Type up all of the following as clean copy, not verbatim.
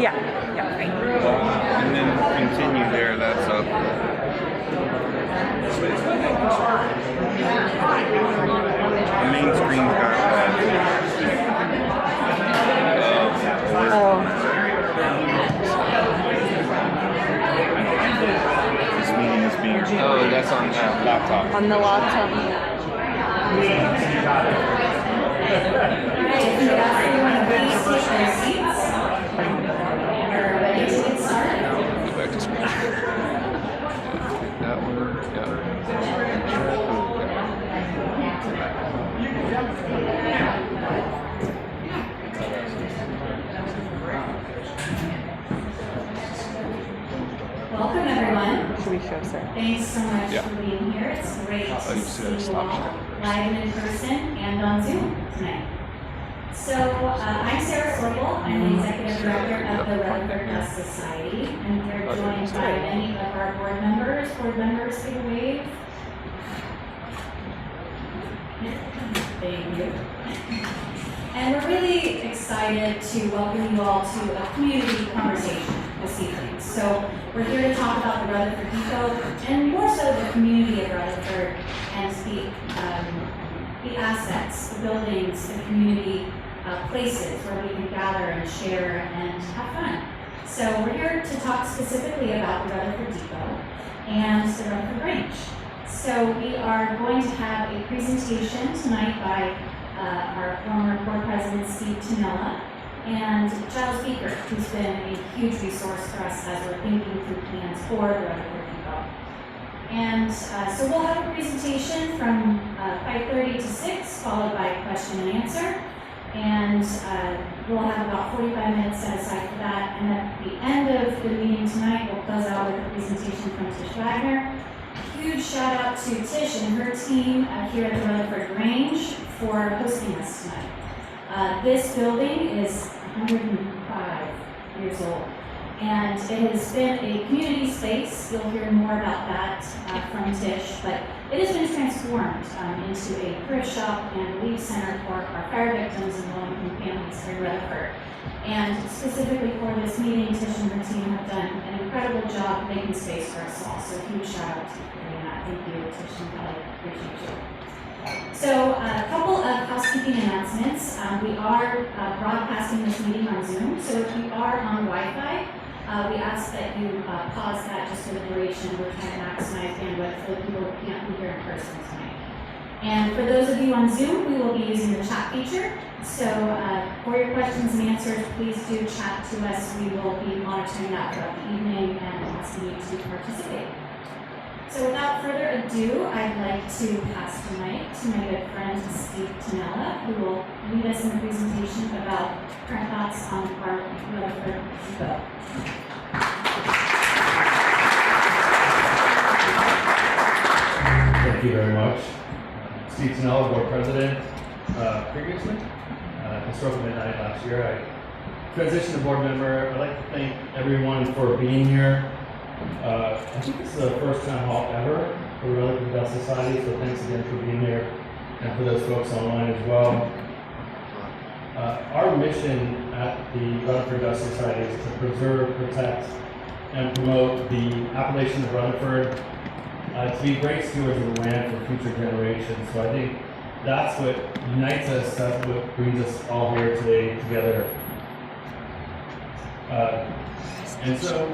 Yeah, right. And then continue there, that's up. The main screen's got this meeting is being recorded. Oh, that's on that laptop. On the laptop. Go back to screen. That one, Welcome, everyone. Should we show sir? Thanks so much for being here. It's great to see you all live and in person and on Zoom tonight. So, I'm Sarah Sorgel. I'm the Executive Director of the Rutherford Dust Society, and we're joined by many of our board members. Board members, give a wave. Thank you. And we're really excited to welcome you all to a community conversation this evening. So we're here to talk about the Rutherford Depot, and more so the community of Rutherford and the assets, the buildings, the community places where we can gather and share and have fun. So we're here to talk specifically about the Rutherford Depot and the Rutherford Branch. So we are going to have a presentation tonight by our former board president, Steve Tonella, and Giles Beaker, who's been a huge resource for us as we're thinking through plans for the Rutherford Depot. And so we'll have a presentation from 5:30 to 6, followed by a question and answer. And we'll have about 45 minutes set aside for that. And at the end of the meeting tonight, we'll close out with a presentation from Tish Wagner. Huge shout out to Tish and her team here at the Rutherford Range for hosting us tonight. This building is 105 years old, and it has been a community space. You'll hear more about that from Tish, but it has been transformed into a thrift shop and relief center for our fire victims and low-income families here in Rutherford. And specifically for this meeting, Tish and her team have done an incredible job making space for us all. So huge shout out to you for doing that. Thank you, Tish and Kelly. Appreciate you. So a couple of housekeeping announcements. We are broadcasting this meeting on Zoom. So if you are on Wi-Fi, we ask that you pause that just for the duration. We're trying to maximize bandwidth for the people who can't be here in person tonight. And for those of you on Zoom, we will be using the chat feature. So for your questions and answers, please do chat to us. We will be monitoring that throughout the evening and asking you to participate. So without further ado, I'd like to pass the mic to my good friend Steve Tonella, who will lead us in the presentation about current thoughts on our Rutherford Depot. Thank you very much. Steve Tonella, board president. Previously, historical midnight last year, I transitioned to board member. I'd like to thank everyone for being here. I think this is the first town hall ever for the Rutherford Dust Society, so thanks again for being here, and for those folks online as well. Our mission at the Rutherford Dust Society is to preserve, protect, and promote the appellation of Rutherford, to be great stewards of the land for future generations. So I think that's what unites us, that's what brings us all here today together. And so,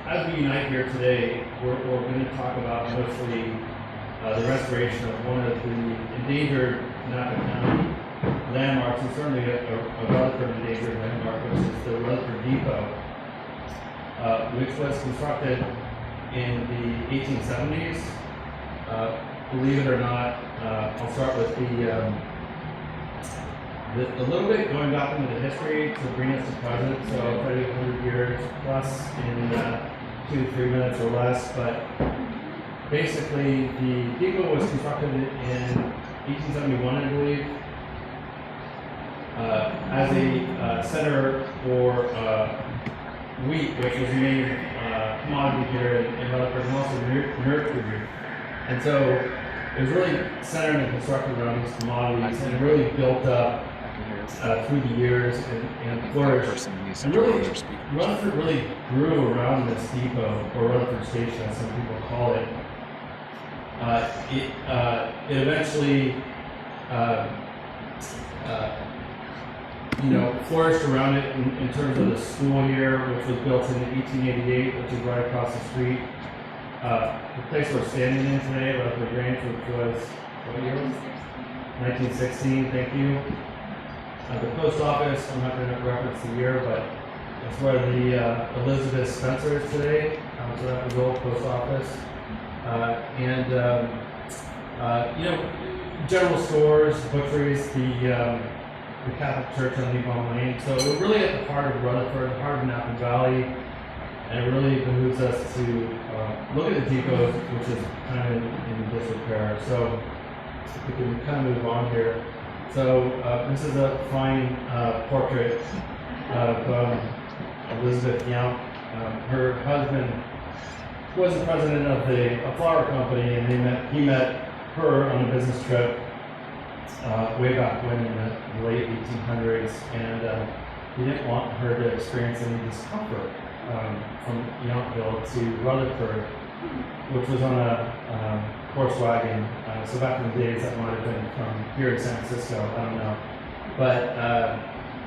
as we unite here today, we're going to talk about mostly the restoration of one of the endangered Napa County landmarks, and certainly a Rutherford endangered landmark, which is the Rutherford Depot, which was constructed in the 1870s. Believe it or not, I'll start with a little bit going back into the history to bring us to present. So I'll try to do 100 years plus in 2 to 3 minutes or less. But basically, the depot was constructed in 1871, I believe, as a center for wheat, which was the main commodity here in Rutherford, and also nursery. And so it was really centered and constructed around these commodities, and it really built up through the years and flourished. Person needs to And turn on really, their speakers. Rutherford really grew around this depot, or Rutherford Station, as some people call it. It eventually, flourished around it in terms of the school here, which was built in 1888, which is right across the street. The place we're standing in today, Rutherford Grange, which was, what year? 1916, thank you. The post office, I'm not going to reference the year, but it's where the Elizabeth Spencer is today. So that was the old post office. General stores, butcheries, the Catholic Church on Levon Lane. So we're really at the heart of Rutherford, the heart of Napa Valley, and it really behooves us to look at the depot, which is kind of in disrepair. So if we can kind of move on here. So this is a fine portrait of Elizabeth Young. Her husband was the president of a flower company, and he met her on a business trip way back when in the late 1800s, and he didn't want her to experience any discomfort from Yountville to Rutherford, which was on a horse wagon. So back in the days, that might have been from here in San Francisco, I don't know. But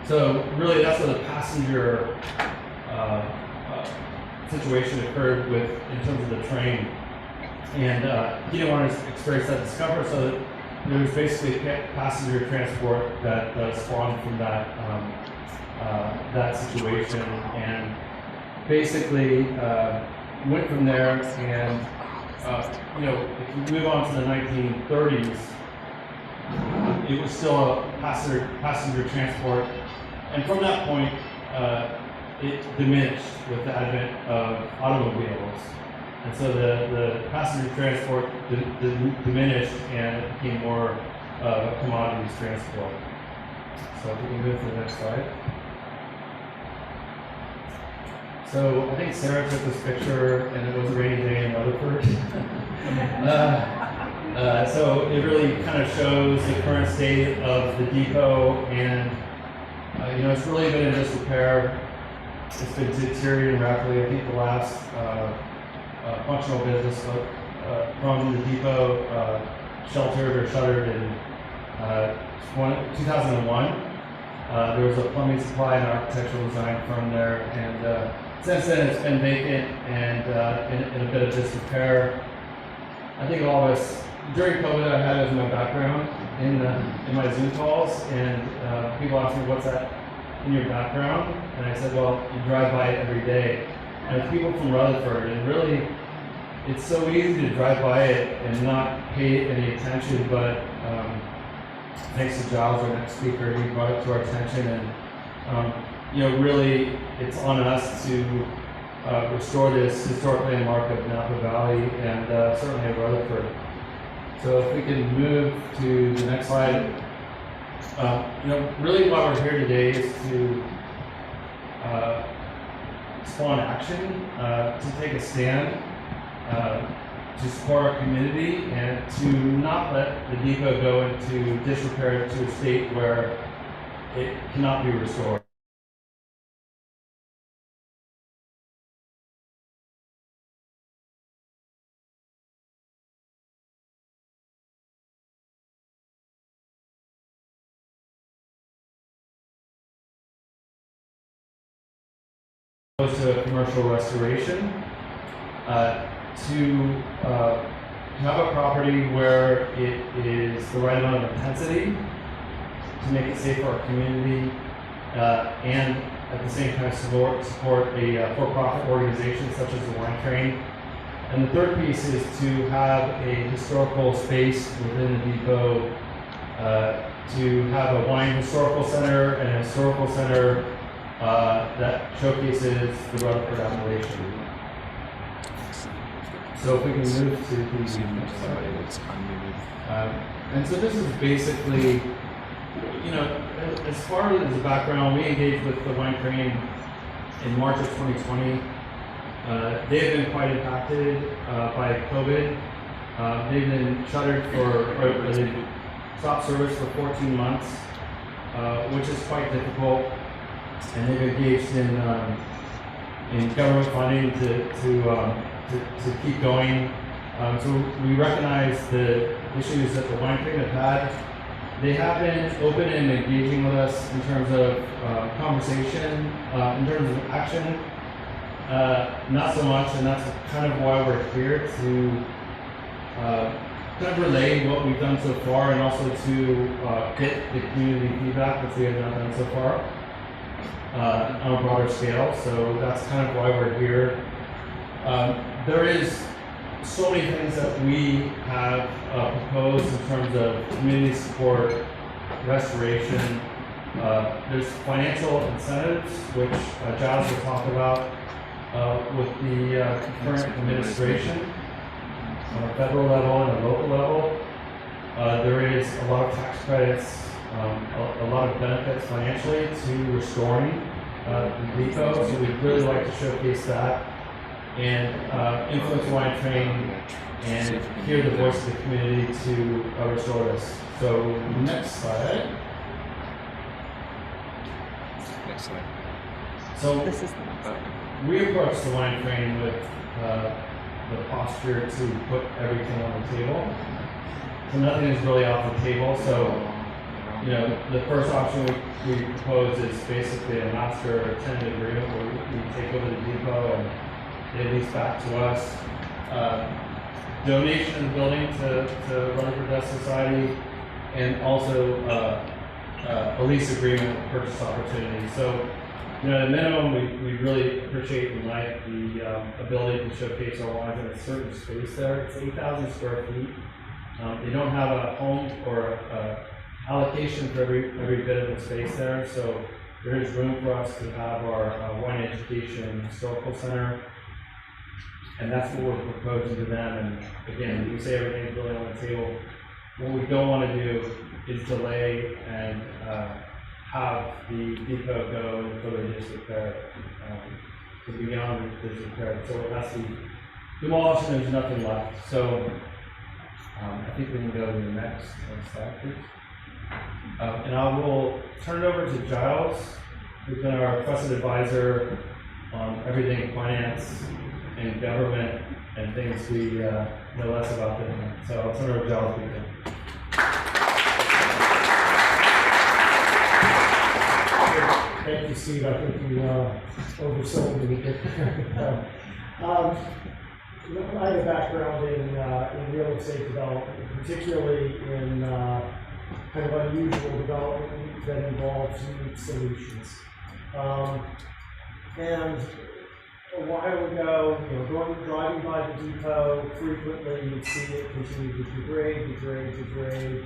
so really, that's where the passenger situation occurred in terms of the train, and he didn't want to experience that discomfort, so there was basically passenger transport that spawned from that situation, and basically went from there. And if you move on to the 1930s, it was still a passenger transport, and from that point, it diminished with the advent of automobiles, and so the passenger transport diminished, and it became more of a commodities transport. So if we can move to the next slide. So I think Sarah took this picture, and it was a rainy day in Rutherford. So it really kind of shows the current state of the depot, and it's really been in disrepair. It's been deteriorating rapidly. I think the last functional business from the depot sheltered or shuttered in 2001. There was a plumbing supply and architectural design firm there, and since then it's been vacant and in a bit of disrepair. I think all of us, during COVID, I had it as my background in my Zoom calls, and people ask me, what's that in your background? And I said, well, you drive by it every day. And it's people from Rutherford, and really, it's so easy to drive by it and not pay any attention, but thanks to Giles, our next speaker, he brought it to our attention, and really, it's on us to restore this historic landmark of Napa Valley, and certainly of Rutherford. So if we can move to the next slide. Really why we're here today is to spawn action, to take a stand, to support our community, and to not let the depot go into disrepair to a state where it cannot be restored. To a commercial restoration, to have a property where it is the right amount of intensity to make it safe for our community, and at the same time support a for-profit organization such as the Wine Train. And the third piece is to have a historical space within the depot, to have a wine historical center and a historical center that showcases the Rutherford appellation. So if we can move to the next slide. And so this is basically, as far as the background, we engaged with the Wine Train in March of 2020. They have been quite impacted by COVID. They've been shuttered they stopped service for 14 months. which is quite difficult. And they've engaged in government funding to keep going. So we recognize the issues that the wine train have had. They have been open and engaging with us in terms of conversation, in terms of action. Not so much, and that's kind of why we're here to kind of relay what we've done so far, and also to get the community feedback, which we have not done so far on a broader scale. So that's kind of why we're here. There is so many things that we have proposed in terms of community support, restoration. There's financial incentives, which Giles will talk about with the current administration on a federal level and a local level. There is a lot of tax credits, a lot of benefits financially to restoring the depot, so we'd really like to showcase that and influence the wine train and hear the voice of the community to restore this. So next slide. Next slide. So This is the next one. we approached the wine train with the posture to put everything on the table. So nothing is really off the table. So, you know, the first option we propose is basically a master tenant agreement where we take over the depot and they lease back to us. Donation of the building to Rutherford Dust Society, and also a lease agreement with purchase opportunity. So, you know, at a minimum, we really appreciate and like the ability to showcase our wines in a certain space there. It's 8,000 square feet. They don't have a home or allocation for every bit of the space there, so there is room for us to have our wine education and historical center, and that's what we're proposing to them. And again, we say everything's really on the table. What we don't want to do is delay and have the depot go until they disrepair, to be beyond disrepair. So it has to be demolished and there's nothing left. So I think we can go to the next slide, please. And I will turn it over to Giles, who's been our trusted advisor on everything finance and government and things we know less about than him. So I'll turn it over to Giles. Thank you, Steve. I think you oversold me. I have a background in real estate development, particularly in kind of unusual development that involves unique solutions. And a while ago, you know, driving by the depot frequently, you'd see it continue to degrade.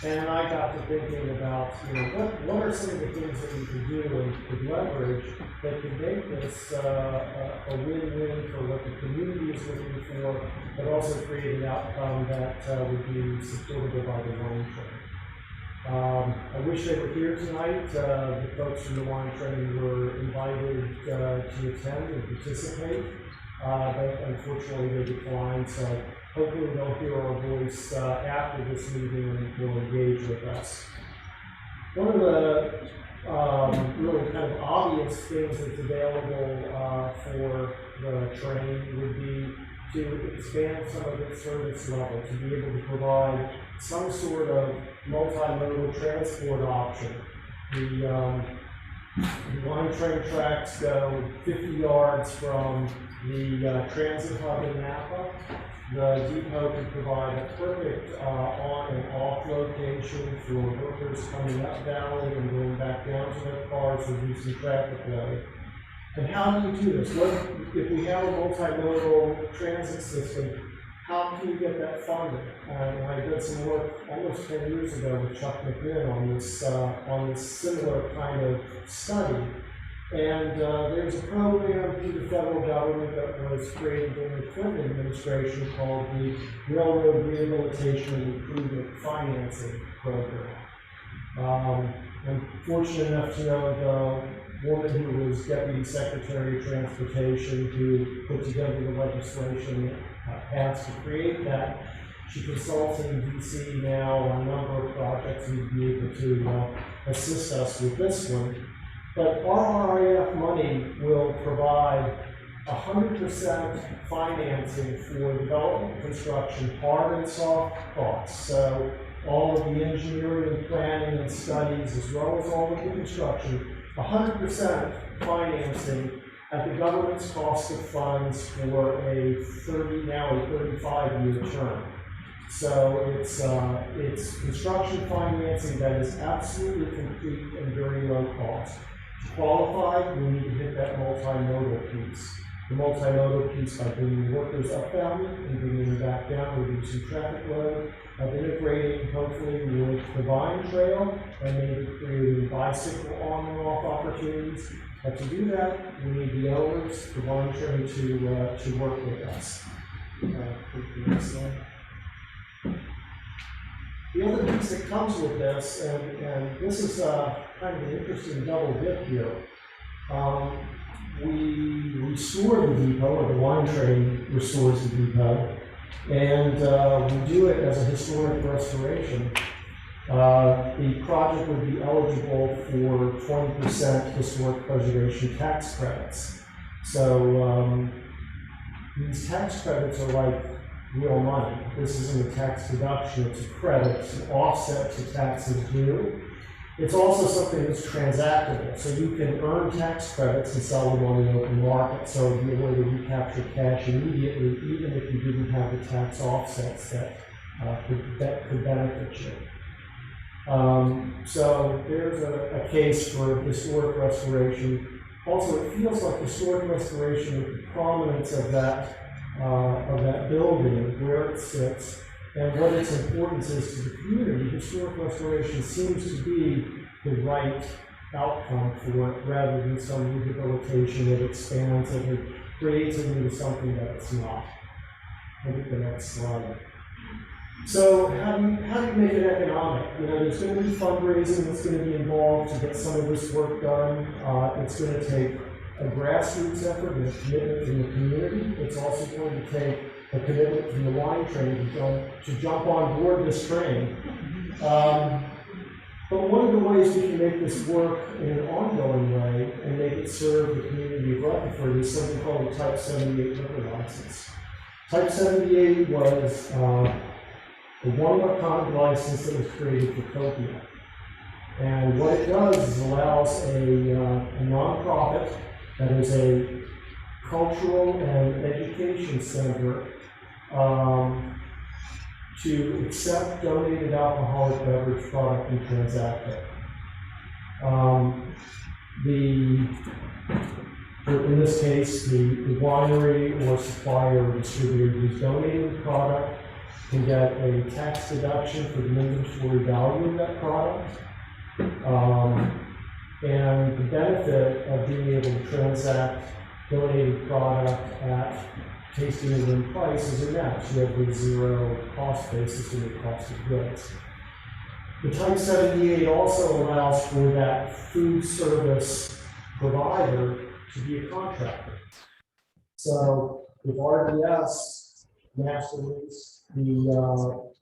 And I got to thinking about, you know, what are some of the things that we could do and could leverage that could make this a win-win for what the community is looking for, but also create an outcome that would be supportable by the wine train. I wish they were here tonight. The folks from the wine train were invited to attend and participate, but unfortunately they declined. So hopefully they'll hear our voice after this meeting and will engage with us. One of the really kind of obvious things that's available for the train would be to expand some of its service level, to be able to provide some sort of multimodal transport option. The wine train tracks go 50 yards from the transit hub in Napa. The depot can provide a perfect on and off location for workers coming up valley and going back down to their cars, reducing traffic load. And how do you do this? What if we have a multimodal transit system? How can you get that funded? I did some work almost 10 years ago with Chuck McMinn on this similar kind of study. And there's a program through the federal government that was created during the Clinton administration called the Railroad Rehabilitation and Improvement Financing Program. I'm fortunate enough to know the woman who was Deputy Secretary of Transportation who put together the legislation that passed to create that. She consults in DC now on a number of projects and will be able to assist us with this one. But our RIF money will provide 100% financing for development and construction, hard and soft costs. So all of the engineering, planning, and studies, as well as all of the construction, 100% financing at the government's cost of funds for a 35-year term. So it's construction financing that is absolutely complete and very low cost. To qualify, we need to hit that multimodal piece. The multimodal piece by bringing workers upbound and bringing them back down, reducing traffic load, of integrating hopefully with the Vine Trail and maybe creating bicycle on and off opportunities. But to do that, we need the owners, the Vine Trail to work with us. The other piece that comes with this, and this is kind of an interesting double dip here. We restore the depot, or the wine train restores the depot, and we do it as a historic restoration. The project would be eligible for 20% historic preservation tax credits. So these tax credits are like real money. This isn't a tax deduction, it's a credit, it's an offset to taxes due. It's also something that's transactable, so you can earn tax credits and sell them on the open market, so it'd be a way to recapture cash immediately, even if you didn't have the tax offsets that could benefit you. So there's a case for historic restoration. Also, it feels like historic restoration with the prominence of that building, where it sits, and what its importance is to the community. Historic restoration seems to be the right outcome for it, rather than some rehabilitation that expands it and creates it into something that it's not. Look at the next slide. So how do you make it economic? You know, there's going to be fundraising that's going to be involved to get some of this work done. It's going to take a grassroots effort and a commitment from the community. It's also going to take a commitment from the wine train to jump on board this train. But one of the ways we can make this work in an ongoing way and make it serve the community of Rutherford is something called a Type 78 liquor license. Type 78 was the one-of-a-kind license that was created for copia. And what it does is allows a nonprofit that is a cultural and education center to accept donated alcoholic beverage product and transact it. In this case, the winery or supplier or distributor who's donating the product can get a tax deduction for the inventory value of that product. And the benefit of being able to transact donated product at tasting and room prices are matched. You have a zero cost basis in the cost of goods. The Type 78 also allows for that food service provider to be a contractor. So if RDS master lease the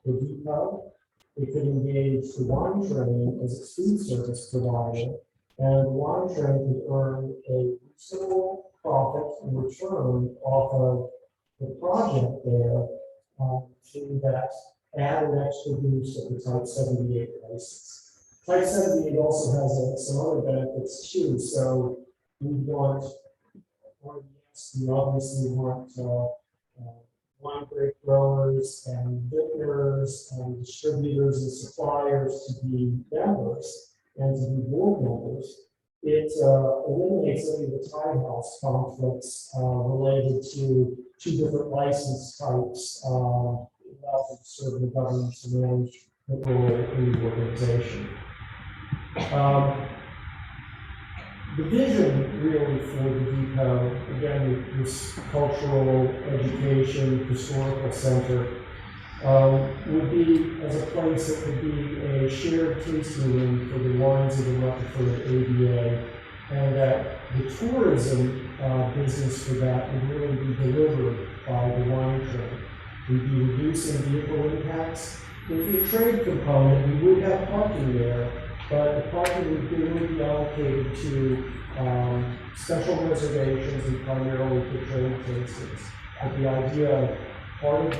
depot, it could engage the wine train as its food service provider, and the wine train could earn a reasonable profit in return off of the project there to that added extra boost of the Type 78 license. Type 78 also has some other benefits too. So we obviously want wine grape growers and vintners and distributors and suppliers to be members and to be board members. It eliminates any of the tie house conflicts related to two different license types. It allows it to serve the government to manage the role in the organization. The vision really for the depot, again, this cultural, education, historical center, would be as a place that could be a shared tasting room for the wines of the Rutherford ADA, and that the tourism business for that would really be delivered by the wine train. we'd be reducing vehicle impacts. With the trade component, we would have parking there, but the parking would be allocated to special reservations and primarily for trade cases. But the idea of part of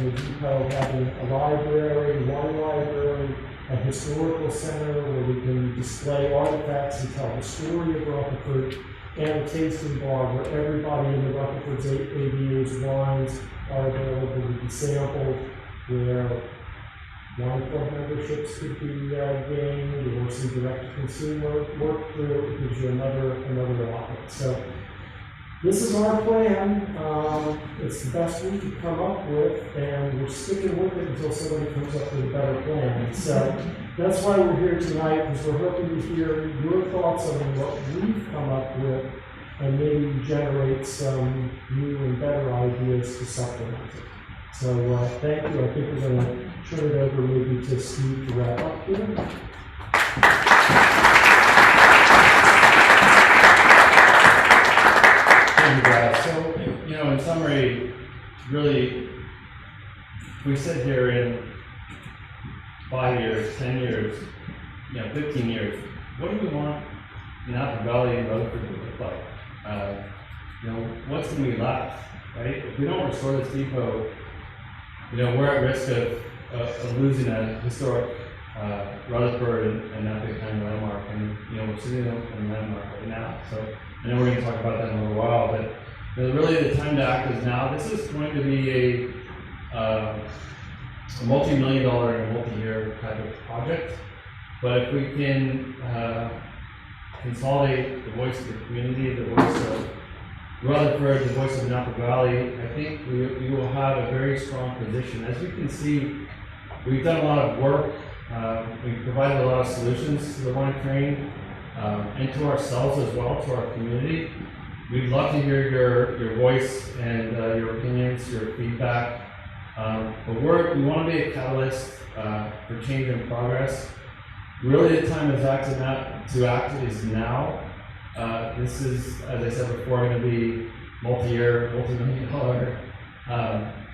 the depot having a library, one library, a historical center where we can display artifacts and tell the story of Rutherford, and a tasting bar where everybody in the Rutherford's ADU's wines are available to be sampled, where wine club memberships could be gained, or some direct-to-consumer work through. It gives you another outlet. So this is our plan. It's the best we could come up with, and we're sticking with it until somebody comes up with a better plan. So that's why we're here tonight, because we're hoping to hear your thoughts on what we've come up with, and maybe generate some new and better ideas to supplement it. So thank you. I think we're going to turn it over maybe to Steve to wrap up here. So, in summary, really, we sit here in 5 years, 10 years, 15 years. What do we want Napa Valley and Rutherford to look like? What's going to be left, right? If we don't restore this depot, we're at risk of losing a historic Rutherford and Napa County landmark, and we're sitting in a landmark right now. So I know we're going to talk about that in a little while, but really the time to act is now. This is going to be a multi-million-dollar and multi-year type of project, but if we can consolidate the voice of the community, the voice of Rutherford, the voice of Napa Valley, I think we will have a very strong position. As you can see, we've done a lot of work. We've provided a lot of solutions to the wine train and to ourselves as well, to our community. We'd love to hear your voice and your opinions, your feedback. But we want to be a catalyst for change and progress. Really, the time to act is now. This is, as I said before, going to be multi-year, multi-million-dollar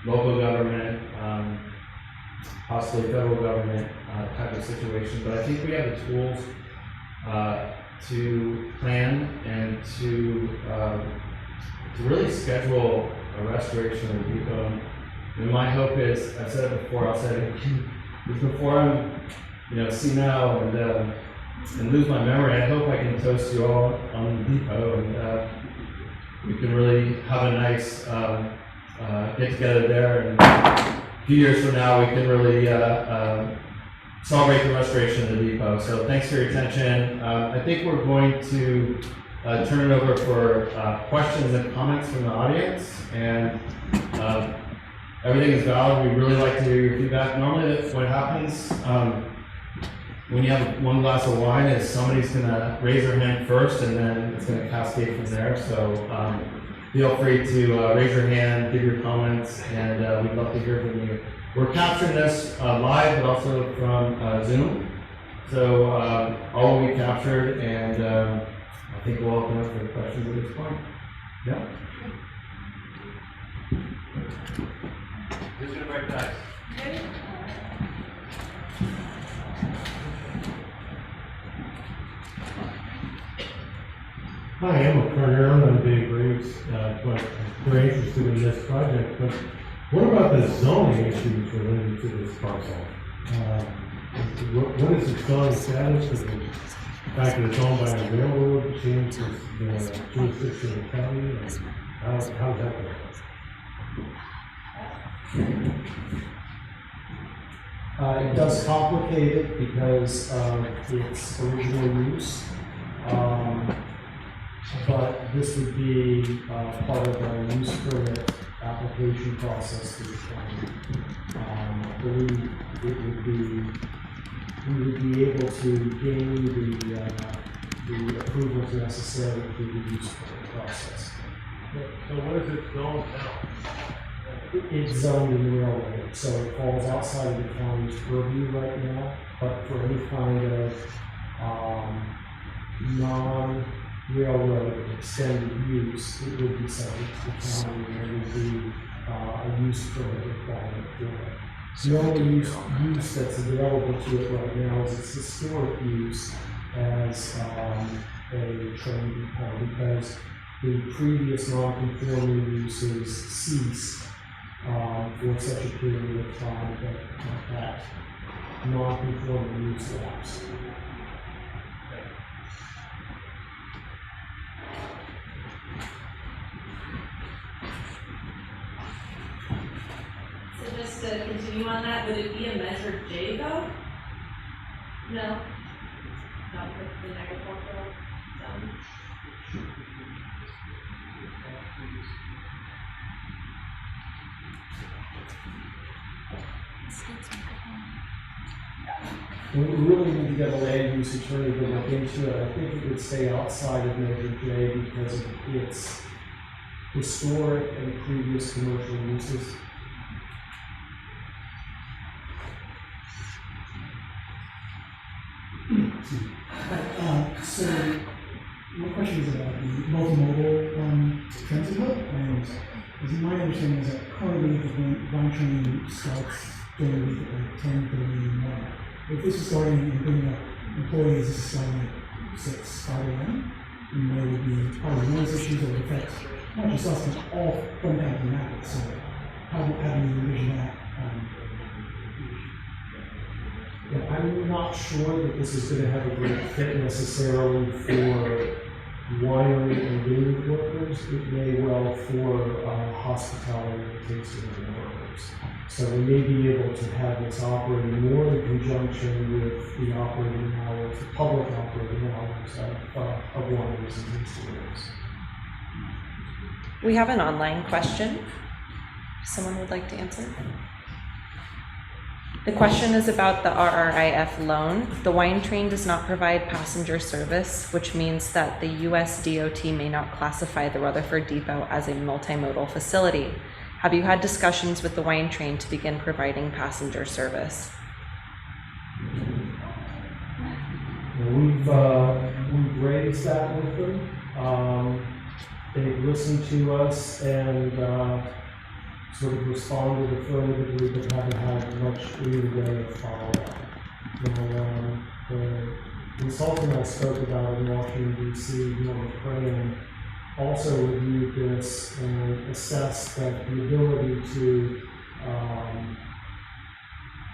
local government, possibly federal government type of situation. But I think we have the tools to plan and to really schedule a restoration of the depot. And my hope is, I've said it before, I'll say it again, is before I'm senile and lose my memory, I hope I can toast you all on the depot, and we can really have a nice get together there, and a few years from now we can really celebrate the restoration of the depot. So thanks for your attention. I think we're going to turn it over for questions and comments from the audience, and everything is valid. We really like to hear your feedback. Normally that's what happens when you have one glass of wine is somebody's going to raise their hand first, and then it's going to cascade from there. So feel free to raise your hand, give your comments, and we'd love to hear from you. We're capturing this live, but also from Zoom. So all will be captured, and I think we'll open up for questions at this point. Yeah? Who's going to break the ice? Hi, I'm a Cornell and Dave Graves, but very interested in this project. But what about the zoning issues related to this parcel? What is the zoning status? Does the fact that it's owned by a railroad change the jurisdiction of the county? How does that work? It does complicate it because of its original use. But this would be part of a use permit application process to the county. I believe we would be able to gain the approvals necessary through the use permit process. So what is it zoned now? It's zoned in railroad, so it falls outside of the county's purview right now, but for any kind of non-railroad extended use, it would be subject to the county, and there would be a use permit requirement for it. The only use that's available to it right now is its historic use as a train depot, because the previous non-conforming uses ceased for such a period of time that non-conforming use lapsed. So just to continue on that, would it be a measure J though? No? Not for the agricultural zone? We really need to get a land use attorney to look into it. I think it would stay outside of Measure J because of its historic and previous commercial uses. So my question is about the multimodal transit hub, and is my understanding is that currently the line train starts during the week at like 10:30 in the morning. If this is starting and bringing up employees, this is starting at 6, 5 a.m., and there would be probably noise issues that would affect not just us, but all from down to the market. So how do you envision that? Yeah, I'm not sure that this is going to have a great fit necessarily for winery and vineyard workers. It may well for hospitality and tasting room workers. So we may be able to have this operating more in conjunction with the operating hours, the public operating hours of wineries and tasting rooms. We have an online question. Someone would like to answer? The question is about the RRIF loan. The wine train does not provide passenger service, which means that the US DOT may not classify the Rutherford Depot as a multimodal facility. Have you had discussions with the wine train to begin providing passenger service? We've raised that with them. They've listened to us and sort of responded affirmatively, but haven't had much in the way of follow-up. The consultant I spoke about in Washington, D.C., Norman Crane, also reviewed this and assessed that the ability to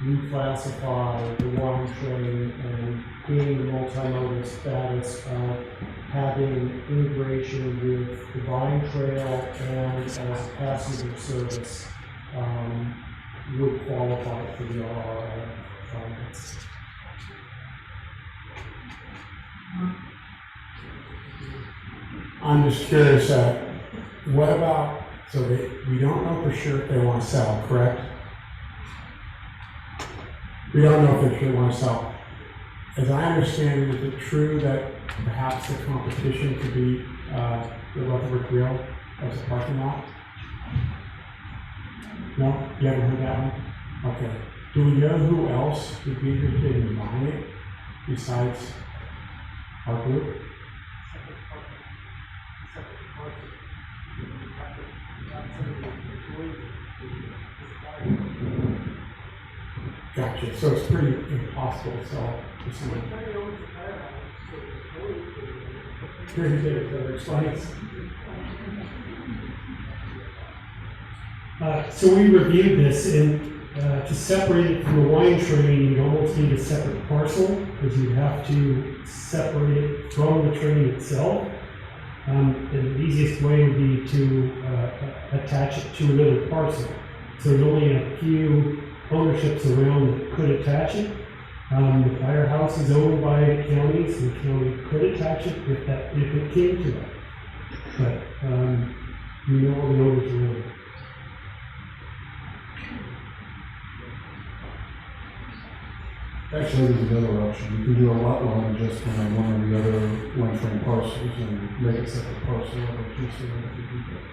reclassify the wine train and gain the multimodal status of having integration with the Vine Trail and as a passenger service would qualify for the RRIF funds. I'm just curious, what about, so we don't know for sure if they want to sell, correct? We don't know if they want to sell. As I understand it, is it true that perhaps the competition could be the Rutherford Grill as a parking lot? No? You haven't heard that one? Okay. Do we know who else would be interested in buying it besides our group? Gotcha. So it's pretty impossible to sell to someone. Very good. That explains. So we reviewed this, and to separate it from the wine train, you'd almost need a separate parcel, because you'd have to separate it from the train itself. And the easiest way would be to attach it to another parcel. So there's only a few ownerships around that could attach it. The firehouse is owned by the county, so the county could attach it if it came to it. But you know all the owners around. Actually, there's another option. You can do a lot line just on one of the other wine train parcels and make it separate parcel of it, just so that you can do that.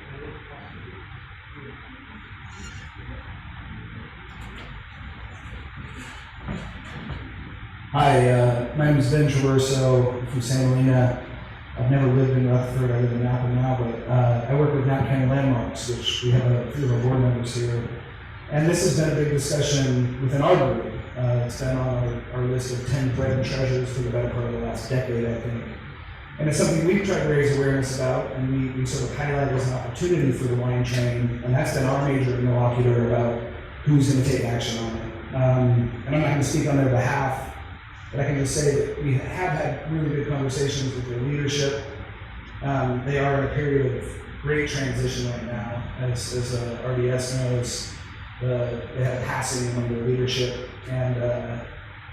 Hi, my name is Ben Traverso from Santa Elena. I've never lived in Rutherford, I live in Napa now, but I work with Napa County Landmarks, which we have a few of our board members here. And this has been a big discussion within our group. It's been on our list of 10 threatened treasures for the better part of the last decade, I think. And it's something we've tried to raise awareness about, and we sort of highlight it as an opportunity for the wine train, and that's been our major interlocutor about who's going to take action on it. And I'm not going to speak on their behalf, but I can just say that we have had really good conversations with their leadership. They are in a period of great transition right now, as RDS knows. They have a passing among their leadership, and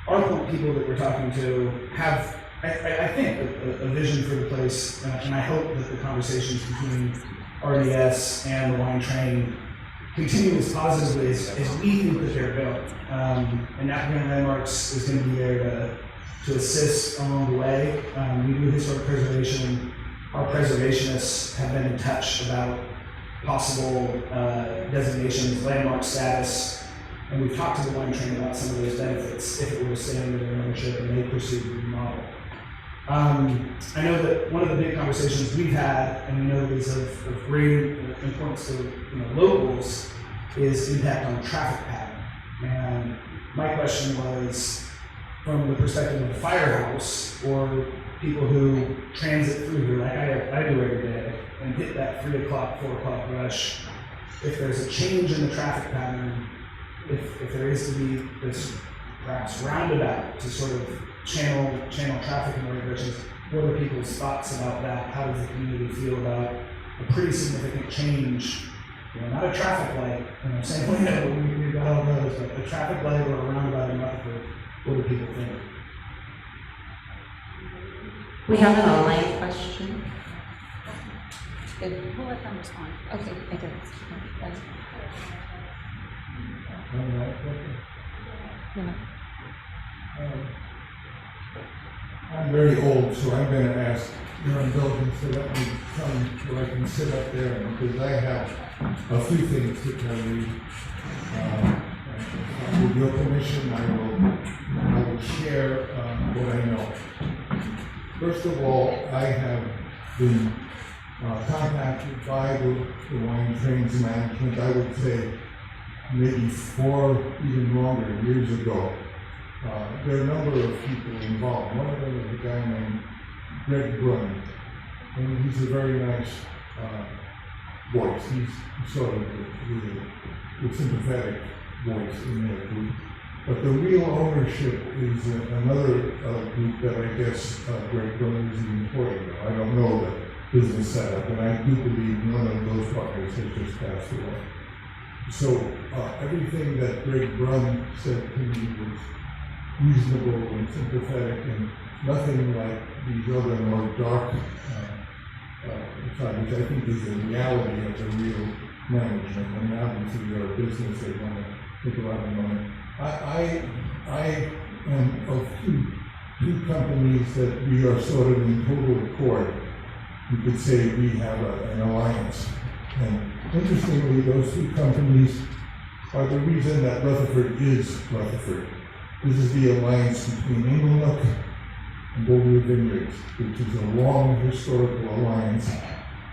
our point people that we're talking to have, I think, a vision for the place, and I hope that the conversations between RDS and the wine train continue as positively as we think that they're going. And Napa County Landmarks is going to be there to assist along the way. We do historic preservation. Our preservationists have been in touch about possible designations, landmark status, and we've talked to the wine train about some of those benefits if it were to stay under their ownership and they pursue the remodel. I know that one of the big conversations we've had, and we know is of great importance to locals, is impact on traffic pattern. And my question was, from the perspective of the firehouse or people who transit through here, like I do every day, and hit that 3 o'clock, 4 o'clock rush, if there's a change in the traffic pattern, if there is to be this perhaps roundabout to sort of channel traffic in the right directions, what are people's thoughts about that? How does the community feel about a pretty significant change? Not a traffic light, same way that we've got all those, but a traffic light or a roundabout in Rutherford, what do people think? We have an online question. We'll let them respond. Okay, I did. No. I'm very old, so I'm going to ask your indulgence to let me come where I can sit up there, because I have a few things to tell you. With your permission, I will share what I know. First of all, I have been contacted by the wine trains management, I would say maybe 4, even longer years ago. There are a number of people involved. One of them is a guy named Greg Brun, and he's a very nice voice. He's sort of the sympathetic voice in their group. But the real ownership is another group that I guess Greg Brun is the employee of. I don't know the business setup, and I do believe none of those partners has just passed away. So everything that Greg Brun said to me was reasonable and sympathetic, and nothing like these other more dark side, which I think is the reality of the real management. And obviously they're a business, they want to make a lot of money. I am of two companies that we are sort of in total accord. You could say we have an alliance. And interestingly, those two companies are the reason that Rutherford is Rutherford. This is the alliance between Inglenook and Beaulieu Vineyards, which is a long historical alliance.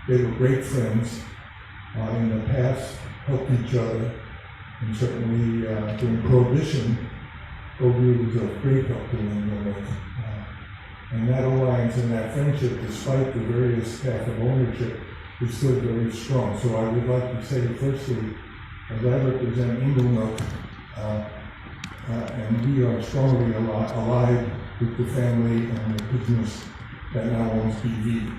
They were great friends in the past, helped each other, and certainly during Prohibition, Beaulieu was of great help to Inglenook. And that alliance and that friendship, despite the various path of ownership, is still very strong. So I would like to say, firstly, as I represent Inglenook, and we are strongly allied with the family and the business that now owns BV.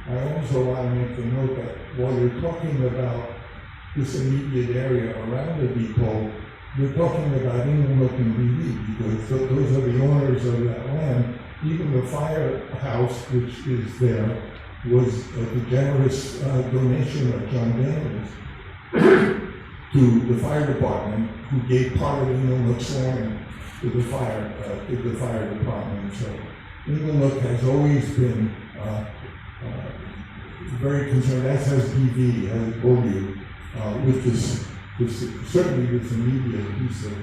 I also want to make the note that while you're talking about this immediate area around the depot, you're talking about Inglenook and BV, because those are the owners of that land. Even the firehouse, which is there, was a generous donation of John Daniels to the fire department, who gave part of Inglenook's land to the fire department. So Inglenook has always been very concerned, as has BV, as Beaulieu, with this certainly this immediate piece of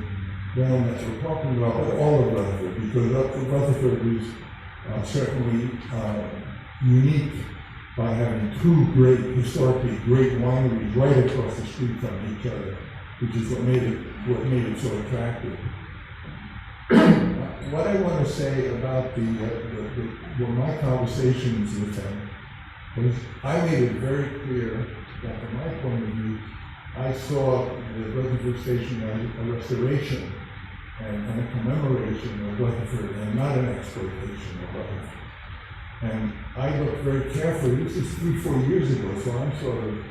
ground that we're talking about, but all of Rutherford, because Rutherford is certainly unique by having two historically great wineries right across the street from each other, which is what made it so attractive. What I want to say about my conversations with them was I made it very clear that from my point of view, I saw the Rutherford Station as a restoration and a commemoration of Rutherford and not an exploitation of Rutherford. And I looked very carefully, this is 3-4 years ago, so I'm sort of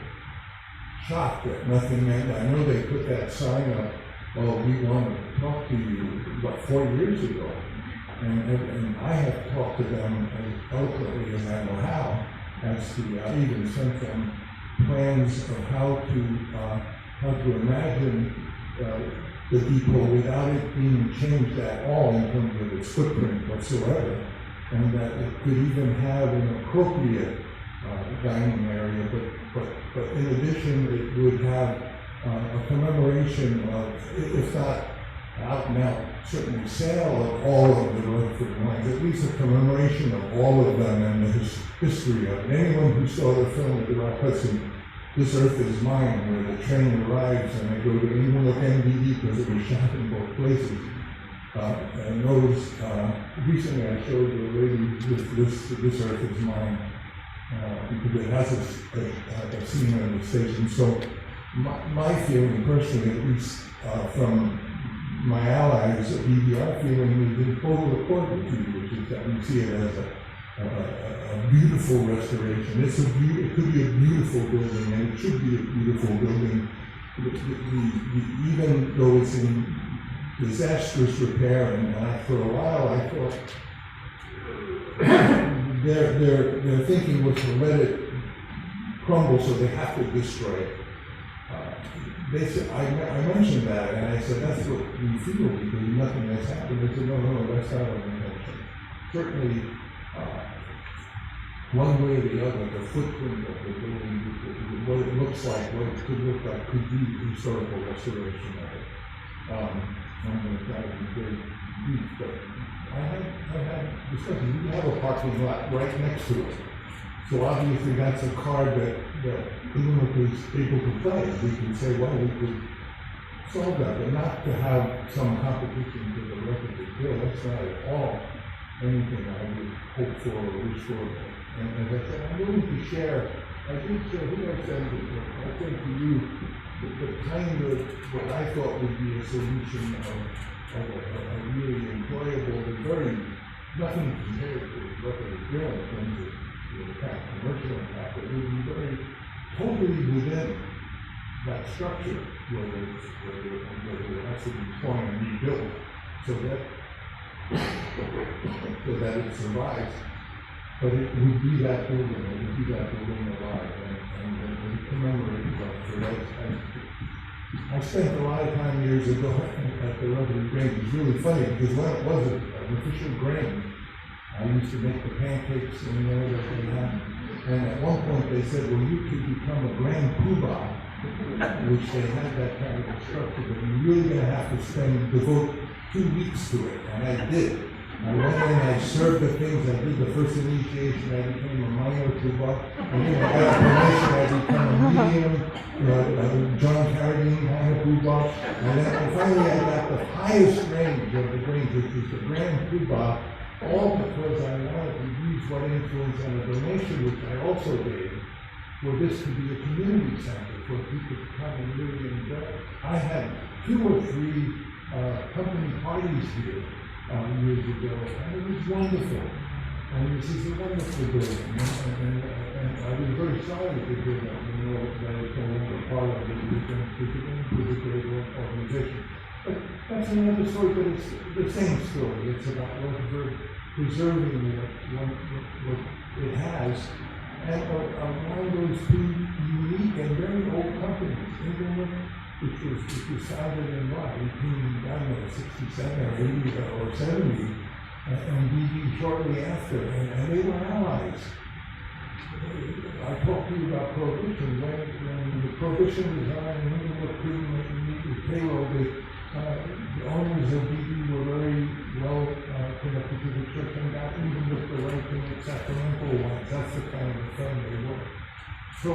shocked that nothing meant. I know they put that sign up, well, we want to talk to you, 4 years ago? And I have talked to them as eloquently as I know how, as to even sent them plans of how to imagine the depot without it being changed at all in terms of its footprint whatsoever, and that it could even have an appropriate dining area, but in addition it would have a commemoration of, if not out and out, certainly sale of all of the Rutherford wines, at least a commemoration of all of them and the history of it. Anyone who saw the film at the Rock Hudson, This Earth Is Mine, where the train arrives and they go to anyone with MDD because it was shot in both places, and knows, recently I showed the lady this Earth Is Mine, because it has a scene on the station. So my feeling personally, at least from my allies, the BDR feeling is in total accord with you, which is that we see it as a beautiful restoration. It could be a beautiful building, and it should be a beautiful building. Even though it's in disastrous repair, and for a while I thought their thinking was to let it crumble, so they have to destroy it. They said, I mentioned that, and I said, that's what we feel because nothing has happened. They said, no, that's not our intention. Certainly, one way or the other, the footprint of the building, what it looks like, what it could look like, could be historical restoration of it. I'm going to try to be very brief, but I had discussions. We have a parking lot right next to it. So obviously that's a card that even if it's able to play, we can say, well, we could solve that, but not to have some competition to the record of bill. That's not at all anything I would hope for or wish for. And as I said, I'm willing to share. I did share, who I said before, I think to you, the kind of what I thought would be a solution of a really employable, but very, nothing compared to record of bill in terms of commercial impact, it would be very totally within that structure where it has to be torn and rebuilt so that it survives. But it would be that building alive and commemorated for that. I spent a lot of time years ago at the Rutherford Grange. It's really funny because when it was an official Grange, I used to make the pancakes in there that they had. And at one point they said, well, you could become a grand poobah, which they had that kind of structure, but you're really going to have to devote 2 weeks to it. And I did. I went in, I served the things, I did the first initiation, I became a minor poobah. And then I got permission, I became a medium, John Carradine kind of poobah. And then finally I got the highest range of the Grange, which was the grand poobah, all because I wanted to use what influence and a donation, which I also gave, for this to be a community center for people to come and really enjoy. I had 2 or 3 company parties here years ago, and it was wonderful. And this is a wonderful building, and I was very sorry to hear that, that it's no longer part of it, because it's a great organization. But that's another story, but it's the same story. It's about Rutherford preserving what it has, and one of those 2 unique and very old companies, Greenlight, which was founded in what, 67 or 80 or 70, and BD shortly after, and they were allies. I talked to you about prohibition. When the prohibition was on, and what couldn't meet the payroll, The owners of BB were very well connected to the church, and got even with the right to make sacramental ones. That's the kind of thing they were. So,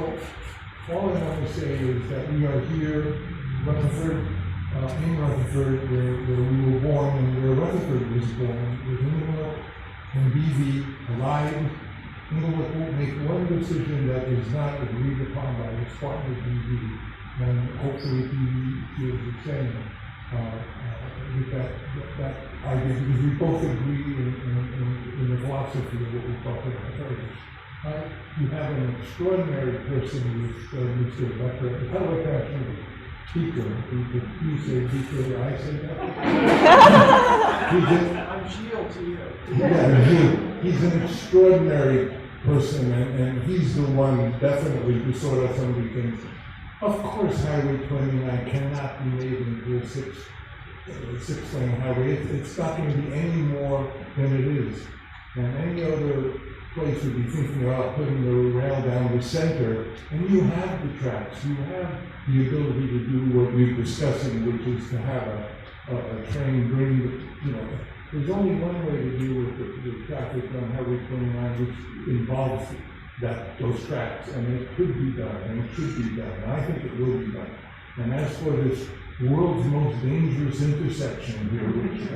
all I want to say is that we are here, Rutherford, in Rutherford, where we were born and where Rutherford was born, with Inglewood and BV alive. Inglewood will make one decision that is not agreed upon by its partner BV, and hopefully BV feels the same with that idea, because we both agree in the philosophy of what we talk about heritage. You have an extraordinary person with Mr. Becker. How do I pronounce you? Beaker. You say Beaker, I say that. I'm Gilles to you. Yeah, he's an extraordinary person, and he's the one definitely who sort out some of these things. Of course, Highway 29 cannot be made into a six-lane highway. It's not going to be any more than it is. And any other place would be thinking about putting the rail down the center, and you have the tracks, you have the ability to do what we're discussing, which is to have a train bring, there's only one way to deal with the traffic on Highway 29, which involves those tracks, and it could be done, and it should be done, and I think it will be done. And as for this world's most dangerous intersection here, which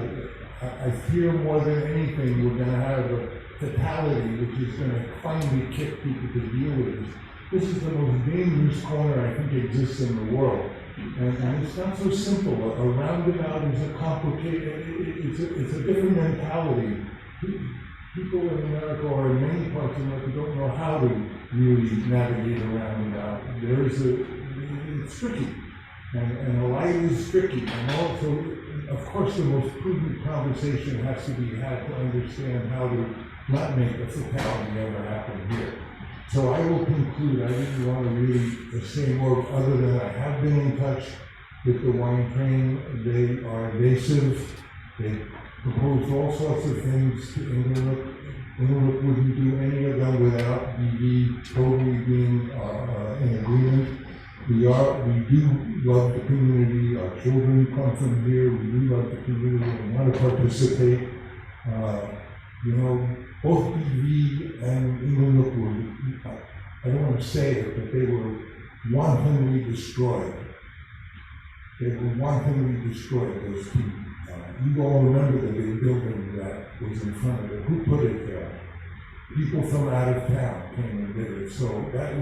I fear more than anything we're going to have a fatality, which is going to finally kick people to deal with this. This is the most dangerous corner I think exists in the world. And it's not so simple. A roundabout is a complicated, it's a different mentality. People in America or in many parts of America don't know how to really navigate a roundabout. It's tricky. And a light is tricky. And also, of course, the most prudent conversation has to be had to understand how to not make a fatality ever happen here. So I will conclude. I didn't want to really say more other than I have been in touch with the wine train. They are evasive. They proposed all sorts of things to Inglewood. Inglewood wouldn't do any of them without BV totally being in agreement. We do love the community. Our children come from here. We do love the community and want to participate. Both BV and Inglewood were, I don't want to say it, but they were wantonly destroyed. They were wantonly destroyed, those two. You all remember the big building that was in front of it. Who put it there? People from out of town came and did it. So that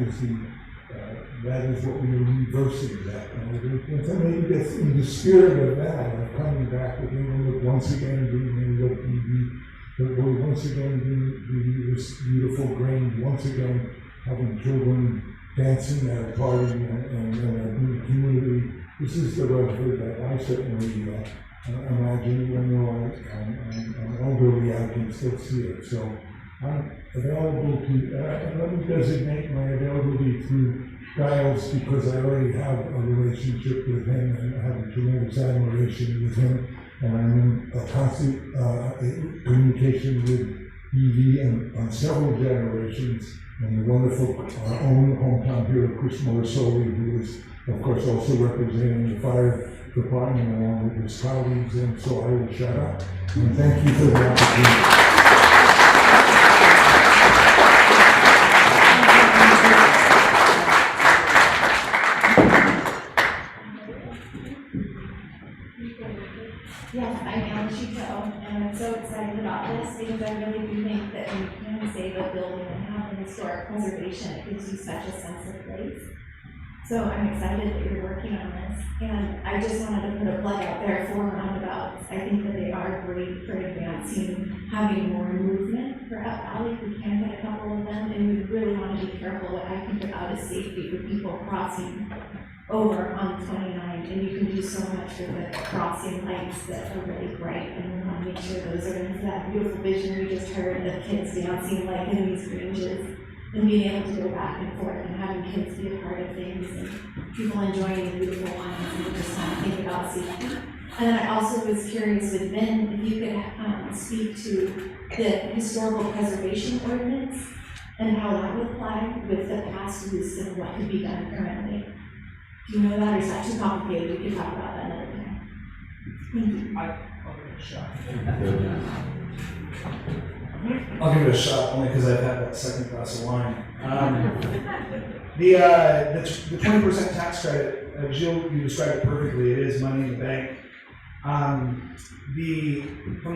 is what we were reversing that. And so maybe that's in the spirit of that, of coming back with Inglewood once again, bringing up BV. We're once again doing this beautiful Grange, once again having children dancing at a party and a community. This is the Rutherford that I certainly imagine, even though I'm elderly, I can still see it. So I'm available to, let me designate my availability through Giles, because I already have a relationship with him and I have a tremendous admiration with him. And I'm in a constant communication with BV and on several generations, and the wonderful our own hometown hero, Chris Morisoli, who is, of course, also representing the fire department along with his colleagues. And so I will shut up. And thank you for the opportunity. Yes, I am Chico, and I'm so excited about this because I really do think that when you can save a building and have an historic preservation, it gives you such a sense of place. So I'm excited that you're working on this, and I just wanted to put a plug out there for roundabouts. I think that they are great for advancing, having more movement for Up Valley. We can get a couple of them, and we really want to be careful what I think about is safety for people crossing over on 29, and you can do so much with the crossing lights that are really bright, and we want to make sure those are in for that beautiful vision we just heard of kids dancing like in these ranges, and being able to go back and forth and having kids be a part of things and people enjoying the beautiful lines and just kind of think about safety. And then I also was curious with Ben, if you could speak to the historical preservation ordinance and how that would apply with the past use and what could be done currently. Do you know that, or is that too complicated? We could talk about that another time. I'll give it a shot only because I've had that second glass of wine. The 20% tax credit, Jill, you described it perfectly. It is money in the bank. From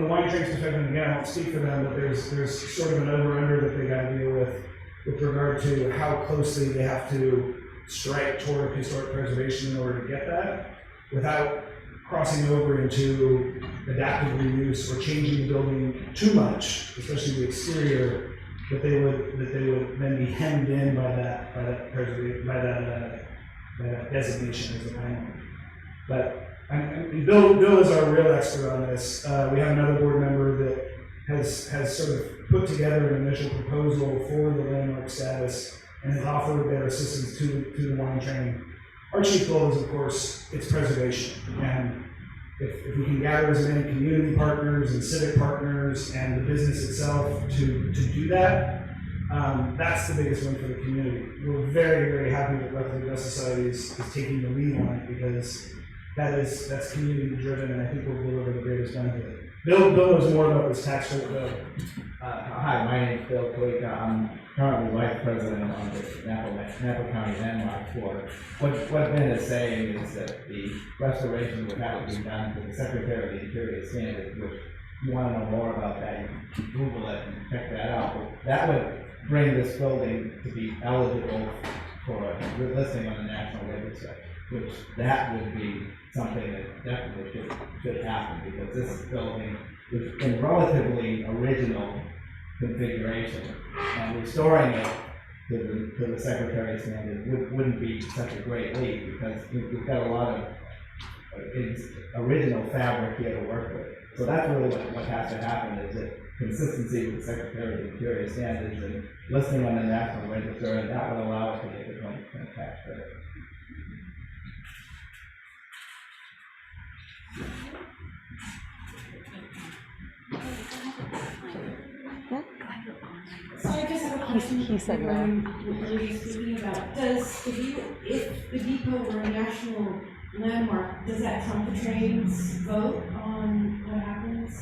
the wine train's perspective, again, I won't speak for them, but there's sort of an over-under that they got to deal with regard to how closely they have to strike toward historic preservation in order to get that, without crossing over into adaptive reuse or changing the building too much, especially the exterior, that they would then be hemmed in by that designation as a landmark. But and Bill is our real expert on this. We have another board member that has sort of put together an initial proposal for the landmark status and has offered their assistance to the wine train. Our chief goal is, of course, its preservation. And if we can gather as many community partners and civic partners and the business itself to do that, that's the biggest win for the community. We're very, very happy that Rutherford Dust Society is taking the lead on it, because that's community driven, and I think will deliver the greatest benefit. Bill knows more about this tax credit bill. Hi, my name is Bill Kalika. I'm currently vice president on the Napa County Landmark Board. What Ben is saying is that the restoration would have to be done to the Secretary of the Interior standards, which, if you want to know more about that, you can Google it and check that out. But that would bring this building to be eligible for listing on the National Register, which that would be something that definitely should happen, because this building is in relatively original configuration, and restoring it to the Secretary standard wouldn't be such a great leap, because we've got a lot of original fabric here to work with. So that's really what has to happen, is that consistency with the Secretary of the Interior standards and listing on the National Register, and that would allow us to get the 20% tax credit. So I just have a question. He said no. What you're speaking about, if the depot were a national landmark, does that trump the train's vote on what happens